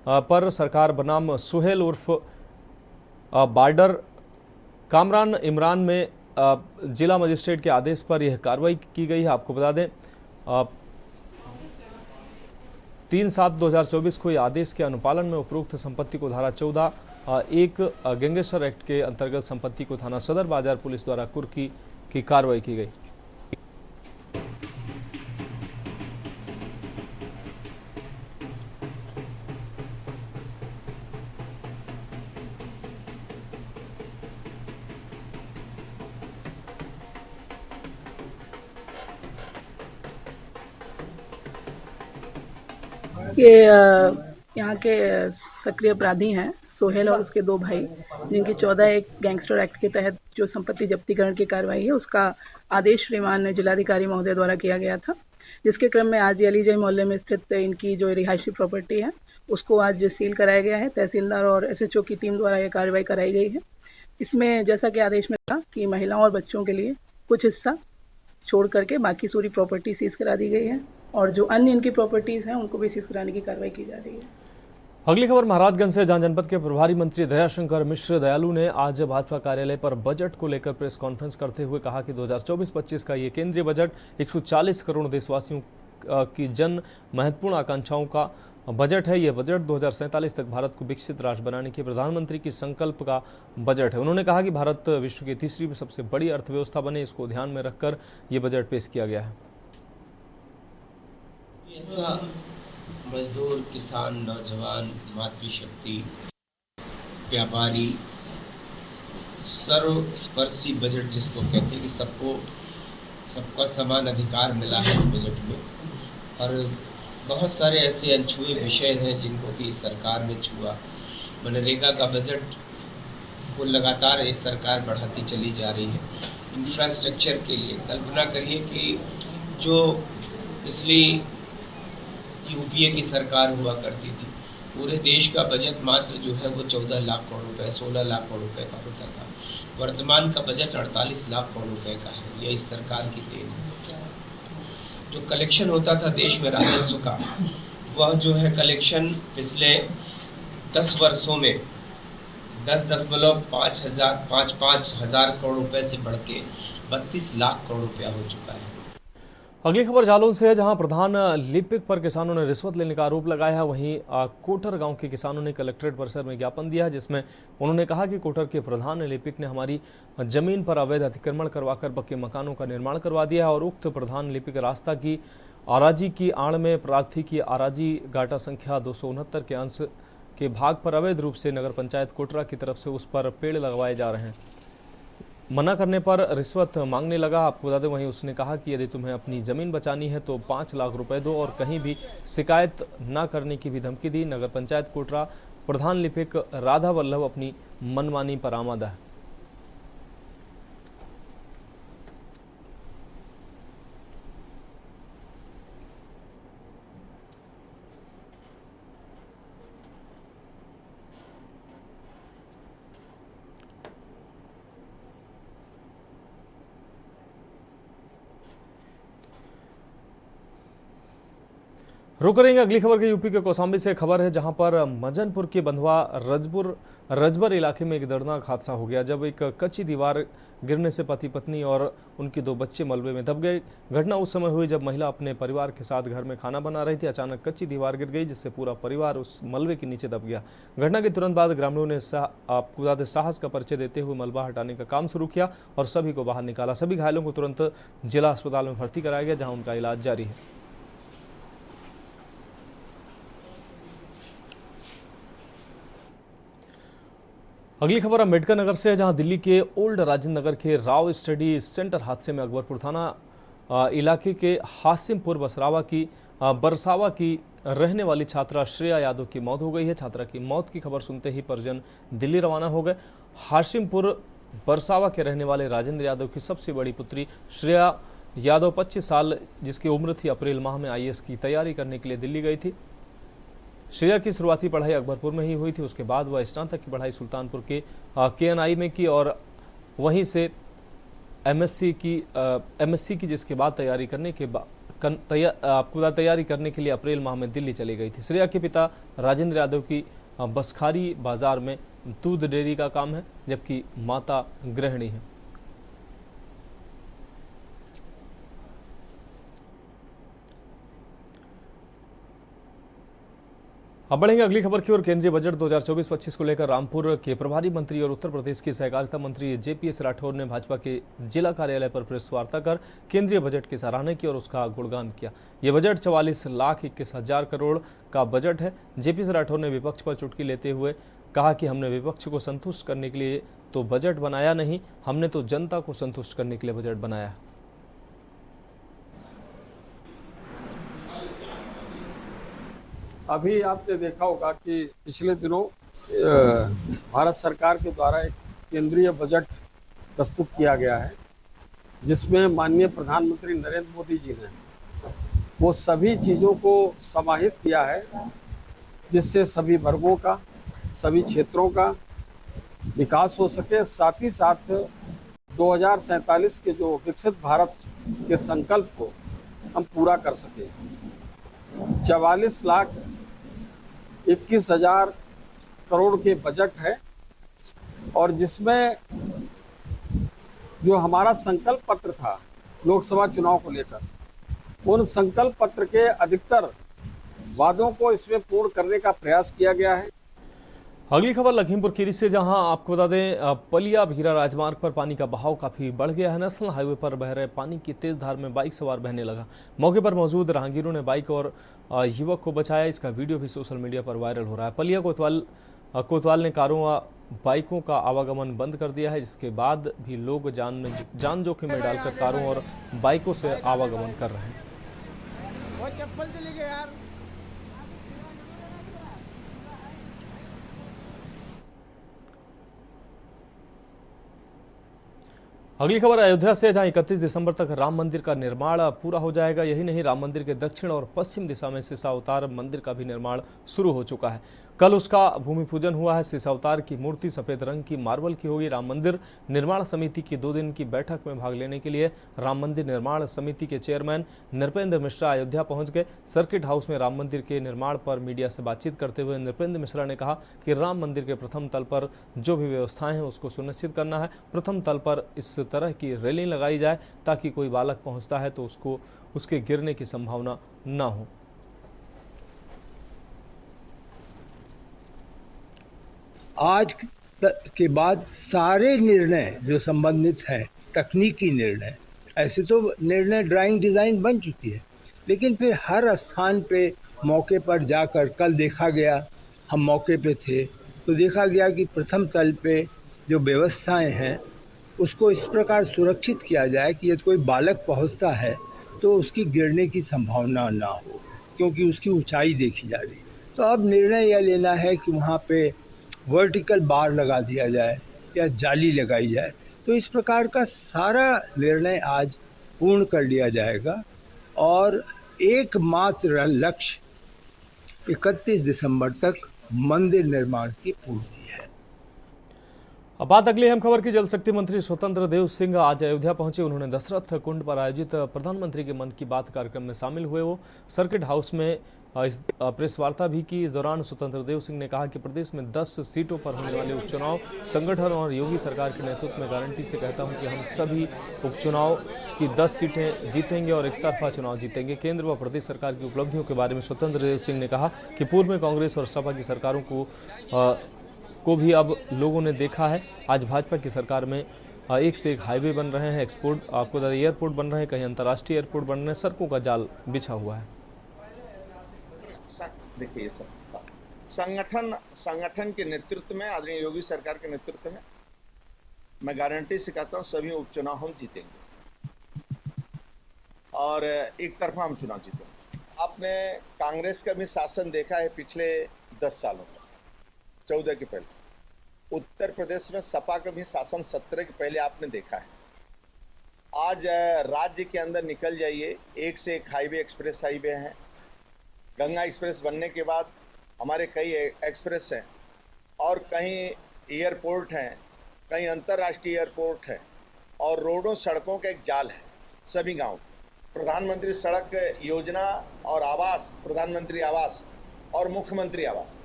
पर सरकार बनाम सुहेल उर्फ बार्डर कामरान इमरान में जिला मजिस्ट्रेट के आदेश पर यह कार्रवाई की गई है। आपको बता दें, 3/7/2024 को यह आदेश के अनुपालन में उपरोक्त संपत्ति को धारा 14 एक गैंगस्टर एक्ट के अंतर्गत संपत्ति को थाना सदर बाजार पुलिस द्वारा कुर्की की कार्रवाई की गई। कि यहाँ के सक्रिय अपराधी हैं सोहेल और उसके 2 भाई, जिनकी 14 एक गैंगस्टर एक्ट के तहत जो संपत्ति जब्तीकरण की कार्रवाई है उसका आदेश श्रीमान जिलाधिकारी महोदय द्वारा किया गया था, जिसके क्रम में आज अलीजई मोहल्ले में स्थित इनकी जो रिहायशी प्रॉपर्टी है उसको आज सील कराया गया है। तहसीलदार और एसएचओ की टीम द्वारा यह कार्रवाई कराई गई है। इसमें जैसा कि आदेश में था कि महिलाओं और बच्चों के लिए कुछ हिस्सा छोड़ करके बाकी पूरी प्रॉपर्टी सीज करा दी गई है और जो अन्य इनकी प्रॉपर्टीज हैं उनको भी सीज कराने की कार्रवाई की जा रही है। अगली खबर महाराजगंज से, जहां जनपद के प्रभारी मंत्री दयाशंकर मिश्र दयालु ने आज भाजपा कार्यालय पर बजट को लेकर प्रेस कॉन्फ्रेंस करते हुए कहा कि 2024-25 का ये केंद्रीय बजट 140 करोड़ देशवासियों की जन महत्वपूर्ण आकांक्षाओं का बजट है। यह बजट 2047 तक भारत को विकसित राष्ट्र बनाने के प्रधानमंत्री की संकल्प का बजट है। उन्होंने कहा कि भारत विश्व की तीसरी सबसे बड़ी अर्थव्यवस्था बने, इसको ध्यान में रखकर ये बजट पेश किया गया है। ऐसा मजदूर, किसान, नौजवान, मातृशक्ति, व्यापारी, सर्वस्पर्शी बजट जिसको कहते हैं कि सबका समान अधिकार मिला है इस बजट में। और बहुत सारे ऐसे अनछुए विषय हैं जिनको कि इस सरकार ने छुआ। मनरेगा का बजट को लगातार ये सरकार बढ़ाती चली जा रही है। इंफ्रास्ट्रक्चर के लिए कल्पना करिए कि जो पिछली यूपीए की सरकार हुआ करती थी, पूरे देश का बजट मात्र जो है वो 14 लाख करोड़ रुपए, 16 लाख करोड़ रुपए का होता था। वर्तमान का बजट 48 लाख करोड़ रुपए का है। ये इस सरकार की देन है। जो कलेक्शन होता था देश में राजस्व का, वह जो है कलेक्शन पिछले 10 वर्षों में 10.55 हजार करोड़ रुपए से बढ़ के 32 लाख करोड़ रुपया हो चुका है। अगली खबर जालौन से है, जहां प्रधान लिपिक पर किसानों ने रिश्वत लेने का आरोप लगाया है। वहीं कोटर गांव के किसानों ने कलेक्ट्रेट परिसर में ज्ञापन दिया है, जिसमें उन्होंने कहा कि कोटर के प्रधान लिपिक ने हमारी जमीन पर अवैध अतिक्रमण करवाकर पक्के मकानों का निर्माण करवा दिया है और उक्त प्रधान लिपिक रास्ता की आराजी की आड़ में प्रार्थी की आराजी गाटा संख्या 269 के अंश के भाग पर अवैध रूप से नगर पंचायत कोटरा की तरफ से उस पर पेड़ लगवाए जा रहे हैं। मना करने पर रिश्वत मांगने लगा। आपको बता दें, वहीं उसने कहा कि यदि तुम्हें अपनी ज़मीन बचानी है तो 5 लाख रुपए दो और कहीं भी शिकायत ना करने की भी धमकी दी। नगर पंचायत कोटरा प्रधान लिपिक राधा वल्लभ अपनी मनमानी पर आमादा है। रुक करेंगे अगली खबर के यूपी के कौशाम्बी से खबर है, जहां पर मजनपुर के बंधवा रजबर इलाके में एक दर्दनाक हादसा हो गया, जब एक कच्ची दीवार गिरने से पति पत्नी और उनके 2 बच्चे मलबे में दब गए। घटना उस समय हुई जब महिला अपने परिवार के साथ घर में खाना बना रही थी। अचानक कच्ची दीवार गिर गई, जिससे पूरा परिवार उस मलबे के नीचे दब गया। घटना के तुरंत बाद ग्रामीणों ने साहस का परिचय देते हुए मलबा हटाने का काम शुरू किया और सभी को बाहर निकाला। सभी घायलों को तुरंत जिला अस्पताल में भर्ती कराया गया, जहाँ उनका इलाज जारी है। अगली खबर अम्बेडकर नगर से है, जहां दिल्ली के ओल्ड राजेंद्र नगर के राव स्टडी सेंटर हादसे में अकबरपुर थाना इलाके के हासिमपुर बरसावा की रहने वाली छात्रा श्रेया यादव की मौत हो गई है। छात्रा की मौत की खबर सुनते ही परिजन दिल्ली रवाना हो गए। हाशिमपुर बरसावा के रहने वाले राजेंद्र यादव की सबसे बड़ी पुत्री श्रेया यादव 25 साल जिसकी उम्र थी, अप्रैल माह में आईएएस की तैयारी करने के लिए दिल्ली गई थी। श्रेया की शुरुआती पढ़ाई अकबरपुर में ही हुई थी। उसके बाद वह स्नातक की पढ़ाई सुल्तानपुर के केएनआई में की और वहीं से एमएससी की जिसके बाद तैयारी करने के लिए अप्रैल माह में दिल्ली चली गई थी। श्रेया के पिता राजेंद्र यादव की बसखारी बाजार में दूध डेयरी का काम है, जबकि माता गृहिणी है। अब बढ़ेंगे अगली खबर की ओर। केंद्रीय बजट 2024-25 को लेकर रामपुर के प्रभारी मंत्री और उत्तर प्रदेश के सहकारिता मंत्री जेपीएस राठौर ने भाजपा के जिला कार्यालय पर प्रेस वार्ता कर केंद्रीय बजट की सराहना की और उसका गुणगान किया। यह बजट 44,21,000 करोड़ का बजट है। जेपीएस राठौर ने विपक्ष पर चुटकी लेते हुए कहा कि हमने विपक्ष को संतुष्ट करने के लिए तो बजट बनाया नहीं, हमने तो जनता को संतुष्ट करने के लिए बजट बनाया है। अभी आपने देखा होगा कि पिछले दिनों भारत सरकार के द्वारा एक केंद्रीय बजट प्रस्तुत किया गया है, जिसमें माननीय प्रधानमंत्री नरेंद्र मोदी जी ने वो सभी चीज़ों को समाहित किया है, जिससे सभी वर्गों का, सभी क्षेत्रों का विकास हो सके। साथ ही साथ 2047 के जो विकसित भारत के संकल्प को हम पूरा कर सके। 44,21,000 करोड़ के बजट है, और जिसमें जो हमारा संकल्प पत्र था लोकसभा चुनाव को लेकर, उन संकल्प पत्र के अधिकतर वादों को इसमें पूर्ण करने का प्रयास किया गया है। अगली खबर लखीमपुर खीरी से, जहां आपको बता दें पलिया भीरा राजमार्ग पर पानी का बहाव काफी बढ़ गया है। नेशनल हाईवे पर बह रहे पानी की तेज धार में बाइक सवार बहने लगा। मौके पर मौजूद राहगीरों ने बाइक और युवक को बचाया। इसका वीडियो भी सोशल मीडिया पर वायरल हो रहा है। पलिया कोतवाल ने कारों व बाइकों का आवागमन बंद कर दिया है, जिसके बाद भी लोग जान जोखिम में डालकर कारों और बाइकों से आवागमन कर रहे हैं। वो चप्पल चली गई यार। अगली खबर अयोध्या से, जहां 31 दिसंबर तक राम मंदिर का निर्माण पूरा हो जाएगा। यही नहीं, राम मंदिर के दक्षिण और पश्चिम दिशा में सिसावतार मंदिर का भी निर्माण शुरू हो चुका है। कल उसका भूमि पूजन हुआ है। सिसावतार की मूर्ति सफेद रंग की मार्बल की होगी। राम मंदिर निर्माण समिति की 2 दिन की बैठक में भाग लेने के लिए राम मंदिर निर्माण समिति के चेयरमैन नृपेंद्र मिश्रा अयोध्या पहुंच गए। सर्किट हाउस में राम मंदिर के निर्माण पर मीडिया से बातचीत करते हुए नृपेंद्र मिश्रा ने कहा कि राम मंदिर के प्रथम तल पर जो भी व्यवस्थाएं हैं उसको सुनिश्चित करना है। प्रथम तल पर इस तरह की रेलिंग लगाई जाए ताकि कोई बालक पहुंचता है तो उसके गिरने की संभावना न हो। आज के बाद सारे निर्णय जो संबंधित हैं, तकनीकी निर्णय, ऐसे तो निर्णय ड्राइंग डिज़ाइन बन चुकी है, लेकिन फिर हर स्थान पे मौके पर जाकर, कल देखा गया, हम मौके पे थे तो देखा गया कि प्रथम तल पे जो व्यवस्थाएं हैं उसको इस प्रकार सुरक्षित किया जाए कि यदि कोई बालक पहुंचता है तो उसकी गिरने की संभावना ना हो, क्योंकि उसकी ऊंचाई देखी जा रही। तो अब निर्णय यह लेना है कि वहाँ पे वर्टिकल बार लगा दिया जाए या जाली लगाई जाए। तो इस प्रकार का सारा निर्णय आज पूर्ण कर लिया जाएगा और एकमात्र लक्ष्य 31 दिसंबर तक मंदिर निर्माण की पूर्ति है। अब बात अगली अहम खबर की। जल शक्ति मंत्री स्वतंत्र देव सिंह आज अयोध्या पहुंचे। उन्होंने दशरथ कुंड पर आयोजित प्रधानमंत्री के मन की बात कार्यक्रम में शामिल हुए। वो सर्किट हाउस में इस प्रेस वार्ता भी की। इस दौरान स्वतंत्र देव सिंह ने कहा कि प्रदेश में 10 सीटों पर होने वाले उपचुनाव संगठन और योगी सरकार के नेतृत्व में गारंटी से कहता हूं कि हम सभी उपचुनाव की 10 सीटें जीतेंगे और एक तरफा चुनाव जीतेंगे। केंद्र व प्रदेश सरकार की उपलब्धियों के बारे में स्वतंत्र देव सिंह ने कहा कि पूर्व में कांग्रेस और सपा की सरकारों को भी अब लोगों ने देखा है। आज भाजपा की सरकार में एक से एक हाईवे बन रहे हैं, एयरपोर्ट बन रहे हैं, कहीं अंतर्राष्ट्रीय एयरपोर्ट बन रहे हैं, सड़कों का जाल बिछा हुआ है। देखिए, संगठन के नेतृत्व में, आदरणीय योगी सरकार के नेतृत्व में मैं गारंटी से कहता हूं सभी उपचुनाव हम जीतेंगे और एक तरफा हम चुनाव जीतेंगे। आपने कांग्रेस का भी शासन देखा है पिछले 10 सालों का, 14 के पहले। उत्तर प्रदेश में सपा का भी शासन 17 के पहले आपने देखा है। आज राज्य के अंदर निकल जाइए, एक से एक हाईवे, एक्सप्रेस हाईवे हैं। गंगा एक्सप्रेस बनने के बाद हमारे कई एक्सप्रेस हैं और कहीं एयरपोर्ट हैं, कहीं अंतर्राष्ट्रीय एयरपोर्ट है और रोडों सड़कों का एक जाल है सभी गांव। प्रधानमंत्री सड़क योजना और आवास, प्रधानमंत्री आवास और मुख्यमंत्री आवास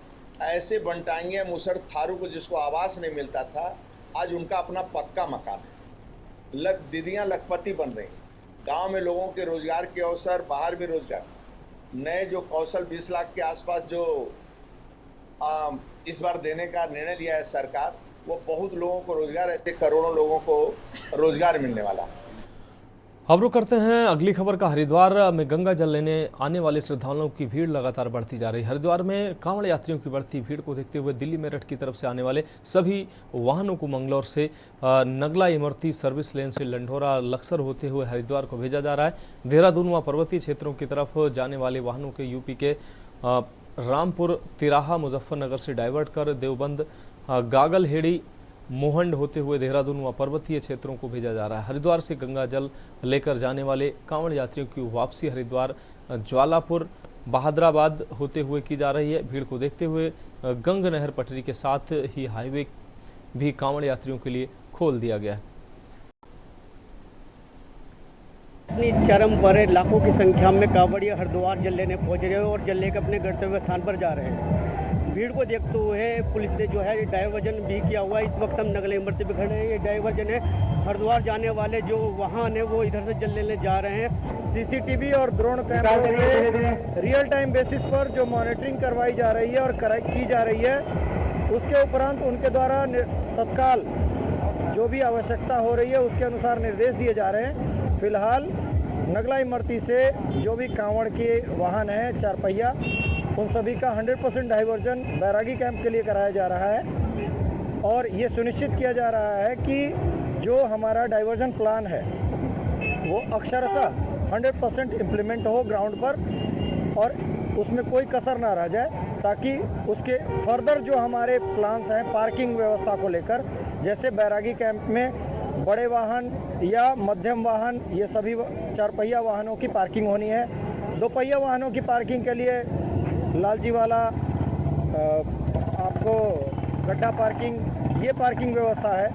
ऐसे बंटाएंगे। मुसर थारू को जिसको आवास नहीं मिलता था, आज उनका अपना पक्का मकान है। दीदियाँ लखपति बन रही, गांव में लोगों के रोजगार के अवसर, बाहर भी रोजगार, नए जो कौशल 20 लाख के आसपास जो इस बार देने का निर्णय लिया है सरकार, वो बहुत लोगों को रोजगार, ऐसे करोड़ों लोगों को रोजगार मिलने वाला है। अब रुक करते हैं अगली खबर का। हरिद्वार में गंगा जल लेने आने वाले श्रद्धालुओं की भीड़ लगातार बढ़ती जा रही है। हरिद्वार में कांवड़ यात्रियों की बढ़ती भीड़ को देखते हुए दिल्ली मेरठ की तरफ से आने वाले सभी वाहनों को मंगलौर से नगला इमरती सर्विस लेन से लंढोरा लक्सर होते हुए हरिद्वार को भेजा जा रहा है। देहरादून व पर्वतीय क्षेत्रों की तरफ जाने वाले वाहनों के यूपी के रामपुर तिराहा मुजफ्फरनगर से डाइवर्ट कर देवबंद गागलहेड़ी मोहंड होते हुए देहरादून व पर्वतीय क्षेत्रों को भेजा जा रहा है। हरिद्वार से गंगा जल लेकर जाने वाले कांवड़ यात्रियों की वापसी हरिद्वार ज्वालापुर बहादराबाद होते हुए की जा रही है। भीड़ को देखते हुए गंग नहर पटरी के साथ ही हाईवे भी कांवड़ यात्रियों के लिए खोल दिया गया है। अपनी चरम पर लाखों की संख्या में कांवड़िया हरिद्वार जल लेने पहुंच रहे हैं और जल लेकर अपने गंतव्य स्थान पर जा रहे हैं। भीड़ को देखते हुए पुलिस ने जो है डाइवर्जन भी किया हुआ है। इस वक्त हम नगले नंबर से भी खड़े हैं। ये डाइवर्जन है, हरिद्वार जाने वाले जो वाहन है वो इधर से जल लेने जा रहे हैं। सीसीटीवी और ड्रोन कैमरों से रियल टाइम बेसिस पर जो मॉनिटरिंग करवाई जा रही है और की जा रही है, उसके उपरांत उनके द्वारा तत्काल जो भी आवश्यकता हो रही है उसके अनुसार निर्देश दिए जा रहे हैं। फिलहाल नगला इमरती से जो भी कांवड़ के वाहन हैं चार पहिया, उन सभी का 100% डाइवर्जन बैरागी कैंप के लिए कराया जा रहा है और ये सुनिश्चित किया जा रहा है कि जो हमारा डाइवर्जन प्लान है वो अक्षरशः 100% इम्प्लीमेंट हो ग्राउंड पर और उसमें कोई कसर ना रह जाए, ताकि उसके फर्दर जो हमारे प्लान्स हैं पार्किंग व्यवस्था को लेकर, जैसे बैरागी कैंप में बड़े वाहन या मध्यम वाहन ये सभी चार पहिया वाहनों की पार्किंग होनी है। दो पहिया वाहनों की पार्किंग के लिए लालजी वाला आपको गड्ढा पार्किंग ये पार्किंग व्यवस्था है।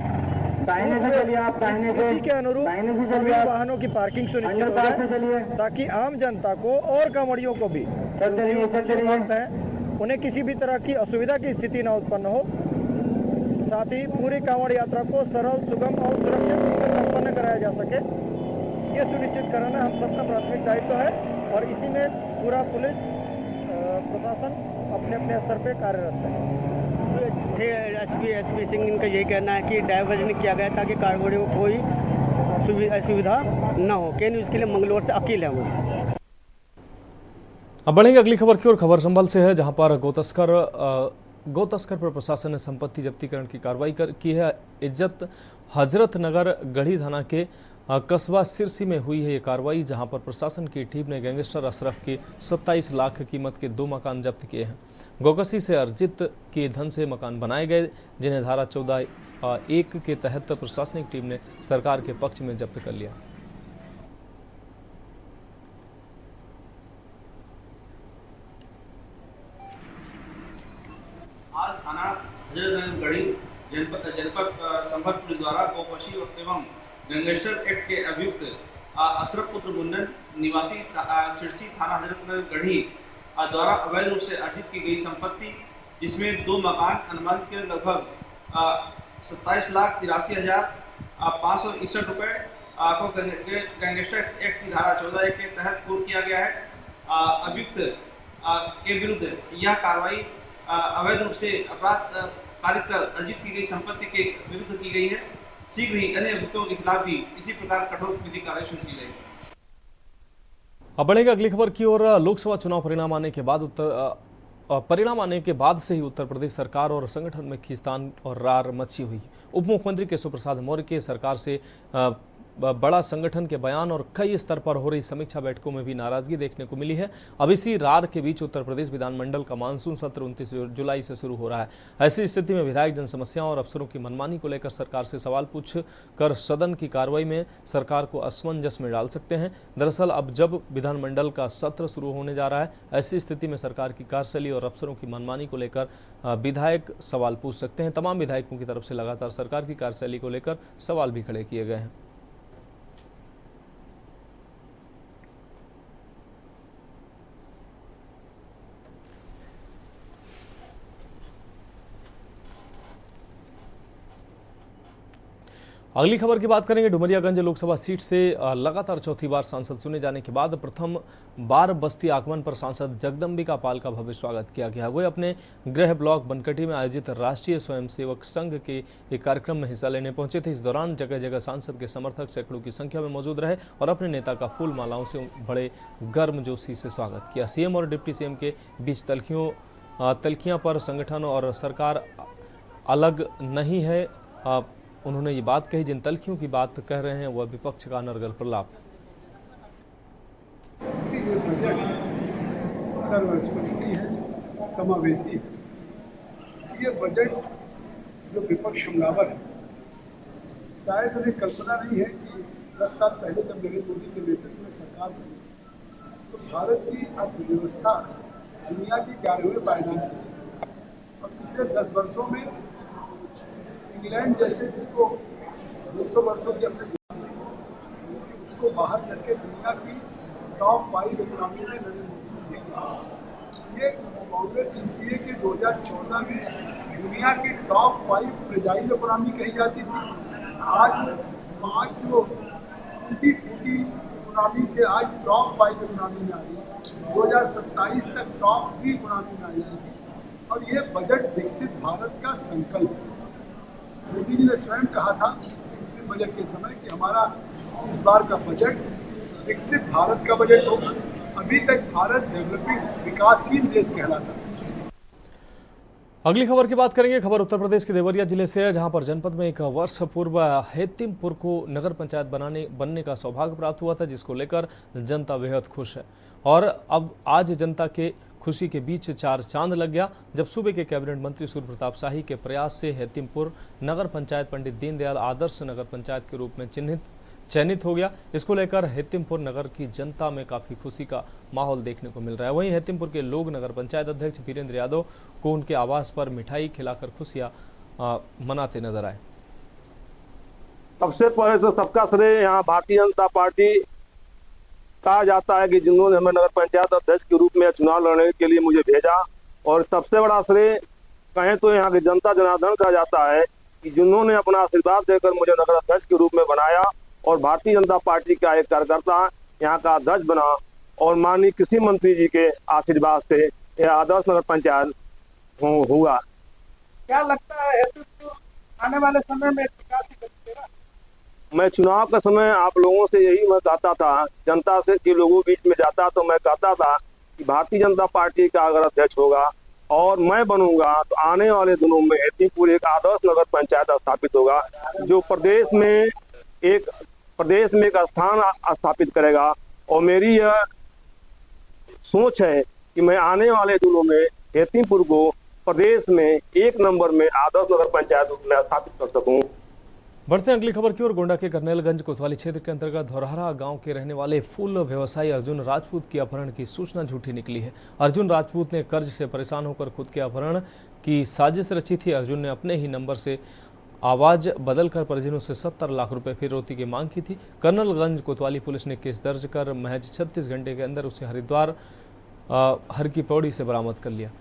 दाहिने से चलिए आप, दाहिने से, के अनुरूप सभी वाहनों की पार्किंग सुनिश्चित हो जाए ताकि आम जनता को और कांवड़ियों को भी उन्हें किसी भी तरह की असुविधा की स्थिति न उत्पन्न हो। साथ ही पूरी कांवड़ यात्रा को सरल, सुगम और सुरक्षित संपन्न कराया जा सके, ये सुनिश्चित कराना हम सबका प्राथमिक दायित्व है और इसी में पूरा पुलिस प्रशासन अपने अपने स्तर पे कार्यरत है। एसपी सिंह इनका यही कहना है कि डाइवर्जन किया गया ताकि कांवड़ियों को कोई असुविधा न हो। के न्यूज़ के लिए मंगलौर से अकील है वो। अब बढ़ेंगे अगली खबर की ओर। खबर संभल से है, जहां पर गौतस्कर पर प्रशासन ने संपत्ति जब्तीकरण की कार्रवाई की है। इज्जत हजरत नगर गढ़ी थाना के कस्बा सिरसी में हुई है ये कार्रवाई, जहां पर प्रशासन की टीम ने गैंगस्टर अशरफ के 27 लाख कीमत के 2 मकान जब्त किए हैं। गोकसी से अर्जित के धन से मकान बनाए गए, जिन्हें धारा 14(1) के तहत प्रशासनिक टीम ने सरकार के पक्ष में जब्त कर लिया। आज थाना हजरत गढ़ी जनपद संभल पुलिस द्वारा गोकसी एवं गैंगस्टर एक्ट के अभियुक्त अशरफ पुत्र मुंडन निवासी सिरसी थाना हजरतगंज गढ़ी द्वारा अवैध रूप से अर्जित की गई संपत्ति, जिसमें 2 मकान अनुमानित के लगभग 27,83,561 रुपये को गैंगस्टर एक्ट की धारा 14(1) के तहत पूर्ण किया गया है। अभियुक्त के विरुद्ध यह कार्रवाई अवैध रूप से अपराध पारित कर अर्जित की गई संपत्ति के विरुद्ध की गई है। शीघ्र ही अन्य अभियुक्तों के खिलाफ भी इसी प्रकार कठोर विधिक कार्रवाई सुनिश्चित की जाएगी। अब बढ़ेगा अगली खबर की ओर। लोकसभा चुनाव परिणाम आने के बाद से ही उत्तर प्रदेश सरकार और संगठन में खींचतान और रार मची हुई। उप मुख्यमंत्री केशव प्रसाद मौर्य के सरकार से बड़ा संगठन के बयान और कई स्तर पर हो रही समीक्षा बैठकों में भी नाराजगी देखने को मिली है। अब इसी रार के बीच उत्तर प्रदेश विधानमंडल का मानसून सत्र 29 जुलाई से शुरू हो रहा है। ऐसी स्थिति में विधायक जन समस्याओं और अफसरों की मनमानी को लेकर सरकार से सवाल पूछ कर सदन की कार्रवाई में सरकार को असमंजस में डाल सकते हैं। दरअसल अब जब विधानमंडल का सत्र शुरू होने जा रहा है, ऐसी स्थिति में सरकार की कार्यशैली और अफसरों की मनमानी को लेकर विधायक सवाल पूछ सकते हैं। तमाम विधायकों की तरफ से लगातार सरकार की कार्यशैली को लेकर सवाल भी खड़े किए गए हैं। अगली खबर की बात करेंगे। डुमरियागंज लोकसभा सीट से लगातार चौथी बार सांसद चुने जाने के बाद प्रथम बार बस्ती आगमन पर सांसद जगदम्बिका पाल का भव्य स्वागत किया गया। वे अपने गृह ब्लॉक बनकटी में आयोजित राष्ट्रीय स्वयंसेवक संघ के एक कार्यक्रम में हिस्सा लेने पहुंचे थे। इस दौरान जगह जगह सांसद के समर्थक सैकड़ों की संख्या में मौजूद रहे और अपने नेता का फूल मालाओं से बड़े गर्मजोशी से स्वागत किया। सीएम और डिप्टी सीएम के बीच तल्खियां पर संगठन और सरकार अलग नहीं है। उन्होंने ये बात कही, जिन तल्खियों की बात कह रहे हैं वह विपक्ष का अनर्गल प्रलाप है। सर्वस्पर्शी है समावेशी है। ये बजट जो विपक्ष हमलावर है, शायद उन्हें कल्पना नहीं है कि 10 साल पहले जब नरेंद्र मोदी के नेतृत्व में सरकार बनी तो भारत की अर्थव्यवस्था दुनिया के 11वें पायदान पर, और पिछले 10 वर्षों में इंग्लैंड जैसे जिसको 200 वर्षों की अपने उसको बाहर करके दुनिया की टॉप 5 इकोनॉमी में नरेंद्र मोदी ने किया। ये कांग्रेस यूपीए के 2014 में दुनिया की टॉप 5 फ्रेजाइल इकोनॉमी कही जाती थी। आज 5 जो टूटी इकोनॉमी से आज टॉप 5 इकोनॉमी में आ गई, 2027 तक टॉप 3 इकोनॉमी में आ जाएगी। और ये बजट विकसित भारत का संकल्प है। मोदी जी ने स्वयं कहा था बजट के समय कि हमारा इस बार का बजट विकसित भारत का बजट होगा। अभी तक भारत डेवलपिंग विकासशील देश कहलाता है। अगली खबर की बात करेंगे। खबर उत्तर प्रदेश के देवरिया जिले से है, जहां पर जनपद में 1 वर्ष पूर्व हेतिमपुर को नगर पंचायत बनने का सौभाग्य प्राप्त हुआ था, जिसको लेकर जनता बेहद खुश है। और अब आज जनता के खुशी के बीच 4 चांद लग गया जब सूबे के कैबिनेट मंत्री सूर्य प्रताप शाही के प्रयास से हेतिमपुर नगर पंचायत पंडित दीनदयाल आदर्श नगर पंचायत के रूप में चयनित हो गया। इसको लेकर हेतिमपुर नगर की जनता में काफी खुशी का माहौल देखने को मिल रहा है। वहीं हेतिमपुर के लोग नगर पंचायत अध्यक्ष वीरेंद्र यादव को उनके आवास पर मिठाई खिलाकर खुशियां मनाते नजर आए। सबसे पहले तो सबका श्रेय यहाँ भारतीय जनता पार्टी कहा जाता है कि जिन्होंने हमें नगर पंचायत अध्यक्ष के रूप में चुनाव लड़ने के लिए मुझे भेजा, और सबसे बड़ा श्रेय कहें तो यहाँ की जनता जनार्दन कहा जाता है कि जिन्होंने अपना आशीर्वाद देकर मुझे नगर अध्यक्ष के रूप में बनाया और भारतीय जनता पार्टी का एक कार्यकर्ता यहाँ का अध्यक्ष बना, और माननीय कृषि मंत्री जी के आशीर्वाद से यह आदर्श नगर पंचायत हुआ। क्या लगता है आने वाले समय में विकास करेगा? मैं चुनाव के समय आप लोगों से यही मैं कहता था, जनता से के लोगों बीच में जाता तो मैं कहता था कि भारतीय जनता पार्टी का अगर अध्यक्ष होगा और मैं बनूंगा तो आने वाले दिनों में हेतिमपुर एक आदर्श नगर पंचायत स्थापित होगा, जो प्रदेश में एक स्थान स्थापित करेगा। और मेरी यह सोच है कि मैं आने वाले दिनों में हेतिमपुर को प्रदेश में 1 नंबर में आदर्श नगर पंचायत में स्थापित कर सकूं। बढ़ते हैं अगली खबर की ओर। गोंडा के करनेलगंज कोतवाली क्षेत्र के अंतर्गत धौरहरा गांव के रहने वाले फूल व्यवसायी अर्जुन राजपूत की अपहरण की सूचना झूठी निकली है। अर्जुन राजपूत ने कर्ज से परेशान होकर खुद के अपहरण की साजिश रची थी। अर्जुन ने अपने ही नंबर से आवाज बदलकर परिजनों से 70 लाख रुपए फिरौती की मांग की थी। करनेलगंज कोतवाली पुलिस ने केस दर्ज कर महज 36 घंटे के अंदर उसे हरिद्वार हर की पौड़ी से बरामद कर लिया।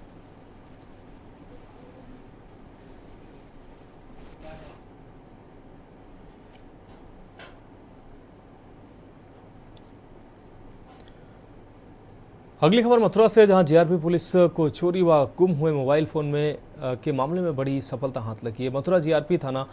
अगली खबर मथुरा से, जहां जीआरपी पुलिस को चोरी व गुम हुए मोबाइल फोन में के मामले में बड़ी सफलता हाथ लगी है। मथुरा जीआरपी थाना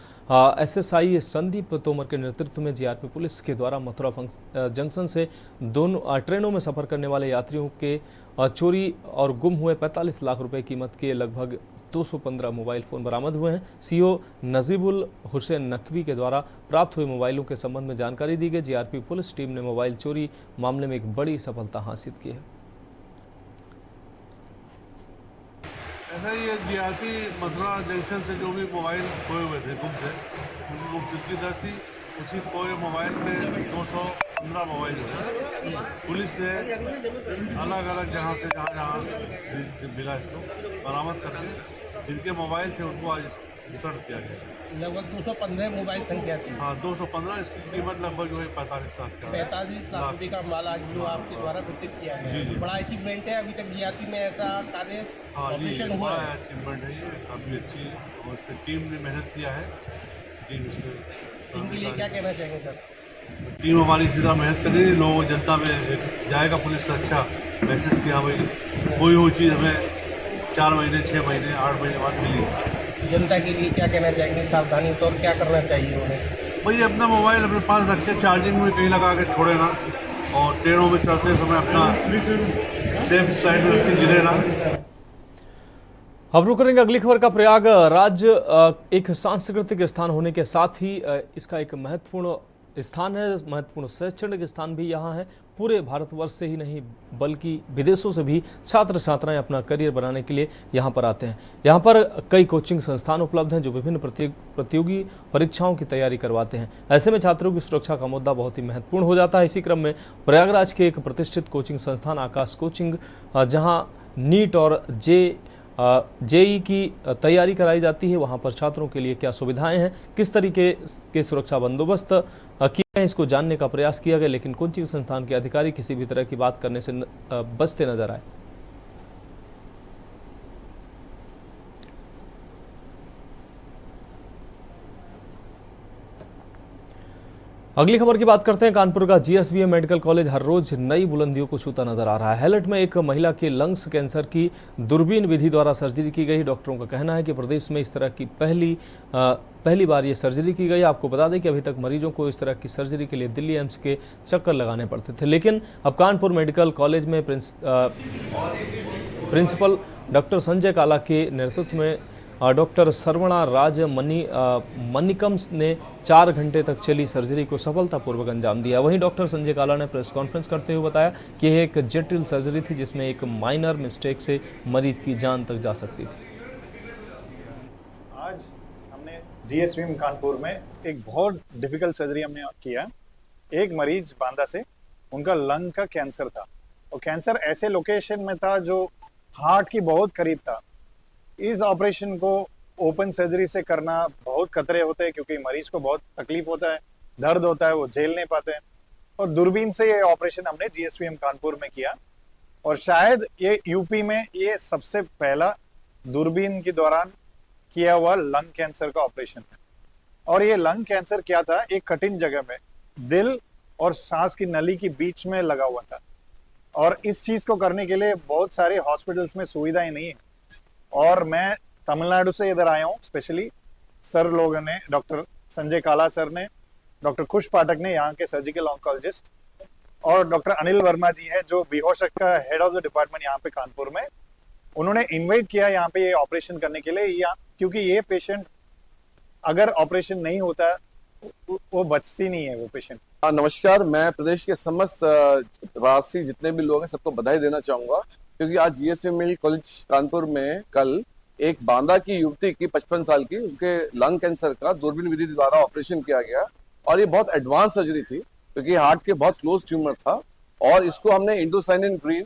एसएसआई संदीप तोमर के नेतृत्व में जीआरपी पुलिस के द्वारा मथुरा जंक्शन से दोनों ट्रेनों में सफर करने वाले यात्रियों के चोरी और गुम हुए 45 लाख रुपए कीमत के लगभग 215 मोबाइल फोन बरामद हुए हैं। सीओ नजीबुल हुसैन नकवी के द्वारा प्राप्त हुए मोबाइलों के संबंध में जानकारी दी गई। जीआरपी पुलिस टीम ने मोबाइल चोरी मामले में एक बड़ी सफलता हासिल की है। ऐसा ही जीआरपी मथुरा जंक्शन से जो भी मोबाइल खोए हुए थे गुम थे, उनकी गुमशुदगी दर्ज थी। उसी खोए मोबाइल में 215 मोबाइल जो है पुलिस से अलग अलग जहाँ मिला इसको बरामद करके जिनके मोबाइल थे उनको आज वितरण किया गया। लगभग 215 मोबाइल संख्या थी। हाँ 215, इसकी कीमत लगभग जो है 45 लाख रुपये का माल आज जो आपके द्वारा वितरित किया गया है। बड़ा अचीवमेंट है। अभी तक जीआरपी में ऐसा कार्य ऑपरेशन हुआ है। अचीवमेंट है ये, काफ़ी अच्छी, और टीम ने मेहनत किया है। टीम के लिए क्या कहना चाहेंगे सर? टीम हमारी इसी तरह मेहनत कर रही है। लोगों जनता में जाएगा पुलिस का अच्छा मैसेज किया भाई कोई हो चीज़ हमें 4 महीने 6 महीने 8 महीने बाद मिली। जनता के लिए क्या कहना चाहेंगे? सावधानी तो क्या करना चाहिए उन्हें? भाई अपना मोबाइल अपने पास रखे, चार्जिंग में कहीं लगा के छोड़े ना, और ट्रेनों में चढ़ते समय अपना सेफ साइड में रखी गिरे ना। अब रुक करेंगे अगली खबर का। प्रयागराज एक सांस्कृतिक स्थान होने के साथ ही इसका एक महत्वपूर्ण स्थान है, महत्वपूर्ण शैक्षणिक स्थान भी यहाँ है। पूरे भारतवर्ष से ही नहीं बल्कि विदेशों से भी छात्र छात्राएं अपना करियर बनाने के लिए यहाँ पर आते हैं। यहाँ पर कई कोचिंग संस्थान उपलब्ध हैं जो विभिन्न प्रतियोगी परीक्षाओं की तैयारी करवाते हैं। ऐसे में छात्रों की सुरक्षा का मुद्दा बहुत ही महत्वपूर्ण हो जाता है। इसी क्रम में प्रयागराज के एक प्रतिष्ठित कोचिंग संस्थान आकाश कोचिंग, जहाँ नीट और जेई की तैयारी कराई जाती है, वहां पर छात्रों के लिए क्या सुविधाएं हैं, किस तरीके के सुरक्षा बंदोबस्त किए हैं, इसको जानने का प्रयास किया गया। लेकिन कोचिंग संस्थान के अधिकारी किसी भी तरह की बात करने से बचते नजर आए। अगली खबर की बात करते हैं। कानपुर का जीएसवीएम मेडिकल कॉलेज हर रोज नई बुलंदियों को छूता नजर आ रहा है। हैलट में एक महिला के लंग्स कैंसर की दूरबीन विधि द्वारा सर्जरी की गई। डॉक्टरों का कहना है कि प्रदेश में इस तरह की पहली बार ये सर्जरी की गई। आपको बता दें कि अभी तक मरीजों को इस तरह की सर्जरी के लिए दिल्ली एम्स के चक्कर लगाने पड़ते थे, लेकिन अब कानपुर मेडिकल कॉलेज में प्रिंसिपल डॉक्टर संजय काला के नेतृत्व में डॉक्टर सर्वणा राज मनिकम ने 4 घंटे तक चली सर्जरी को सफलतापूर्वक अंजाम दिया। वहीं डॉक्टर संजय काला ने प्रेस कॉन्फ्रेंस करते हुए बताया कि यह एक जटिल सर्जरी थी जिसमें एक माइनर मिस्टेक से मरीज की जान तक जा सकती थी। आज हमने जीएसवीएम कानपुर में एक बहुत डिफिकल्ट सर्जरी हमने किया। एक मरीज बांदा से, उनका लंग का कैंसर था और कैंसर ऐसे लोकेशन में था जो हार्ट की बहुत करीब था। इस ऑपरेशन को ओपन सर्जरी से करना बहुत खतरे होते हैं क्योंकि मरीज को बहुत तकलीफ होता है, दर्द होता है, वो झेल नहीं पाते हैं। और दूरबीन से ये ऑपरेशन हमने जीएसवीएम कानपुर में किया और शायद ये यूपी में ये सबसे पहला दूरबीन के दौरान किया हुआ लंग कैंसर का ऑपरेशन है। और ये लंग कैंसर क्या था, एक कठिन जगह में दिल और सांस की नली के बीच में लगा हुआ था और इस चीज को करने के लिए बहुत सारे हॉस्पिटल्स में सुविधाएं नहीं है। और मैं तमिलनाडु से इधर आया हूँ स्पेशली। सर लोगों ने, डॉक्टर संजय काला सर ने, डॉक्टर खुश पाठक ने, यहाँ के सर्जिकल ऑन्कोलॉजिस्ट, और डॉक्टर अनिल वर्मा जी है जो बेहोशक का हेड ऑफ द डिपार्टमेंट यहाँ पे कानपुर में, उन्होंने इन्वाइट किया यहाँ पे ये ऑपरेशन करने के लिए। क्योंकि ये पेशेंट अगर ऑपरेशन नहीं होता वो बचती नहीं है वो पेशेंट। नमस्कार, मैं प्रदेश के समस्त वासी जितने भी लोग हैं सबको बधाई देना चाहूंगा क्योंकि आज जीएसवीएम मेडिकल कॉलेज कानपुर में कल एक बांदा की युवती की 55 साल की, उसके लंग कैंसर का दूरबीन विधि द्वारा ऑपरेशन किया गया और ये बहुत एडवांस सर्जरी थी क्योंकि हार्ट के बहुत क्लोज ट्यूमर था और इसको हमने इंडोसाइनिन ग्रीन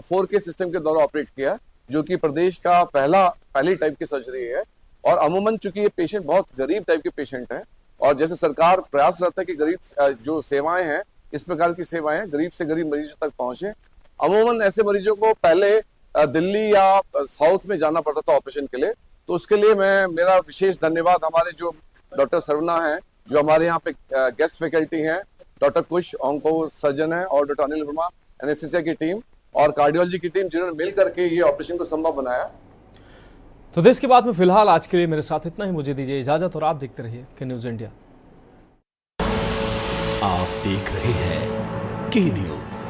4K सिस्टम के द्वारा ऑपरेट किया जो कि प्रदेश का पहली टाइप की सर्जरी है। और अमूमन चूंकि ये पेशेंट बहुत गरीब टाइप के पेशेंट हैं और जैसे सरकार प्रयास रहता है कि गरीब जो सेवाएं हैं, इस प्रकार की सेवाएं गरीब से गरीब मरीजों तक पहुंचे। अमूमन ऐसे मरीजों को पहले दिल्ली या साउथ में जाना पड़ता था ऑपरेशन के लिए, तो उसके लिए मेरा विशेष धन्यवाद हमारे जो डॉक्टर सर्वना हैं जो हमारे यहाँ पे गेस्ट फैकल्टी हैं, डॉक्टर कुश ऑन्को सर्जन है और डॉक्टर अनिल वर्मा एनेस्थीसिया की टीम और कार्डियोलॉजी की टीम जिन्होंने मिल करके ये ऑपरेशन को संभव बनाया। तो देश की बात में फिलहाल आज के लिए मेरे साथ इतना ही। मुझे दीजिए इजाजत और आप देखते रहिए के न्यूज इंडिया। आप देख रहे हैं के न्यूज,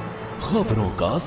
खबरों का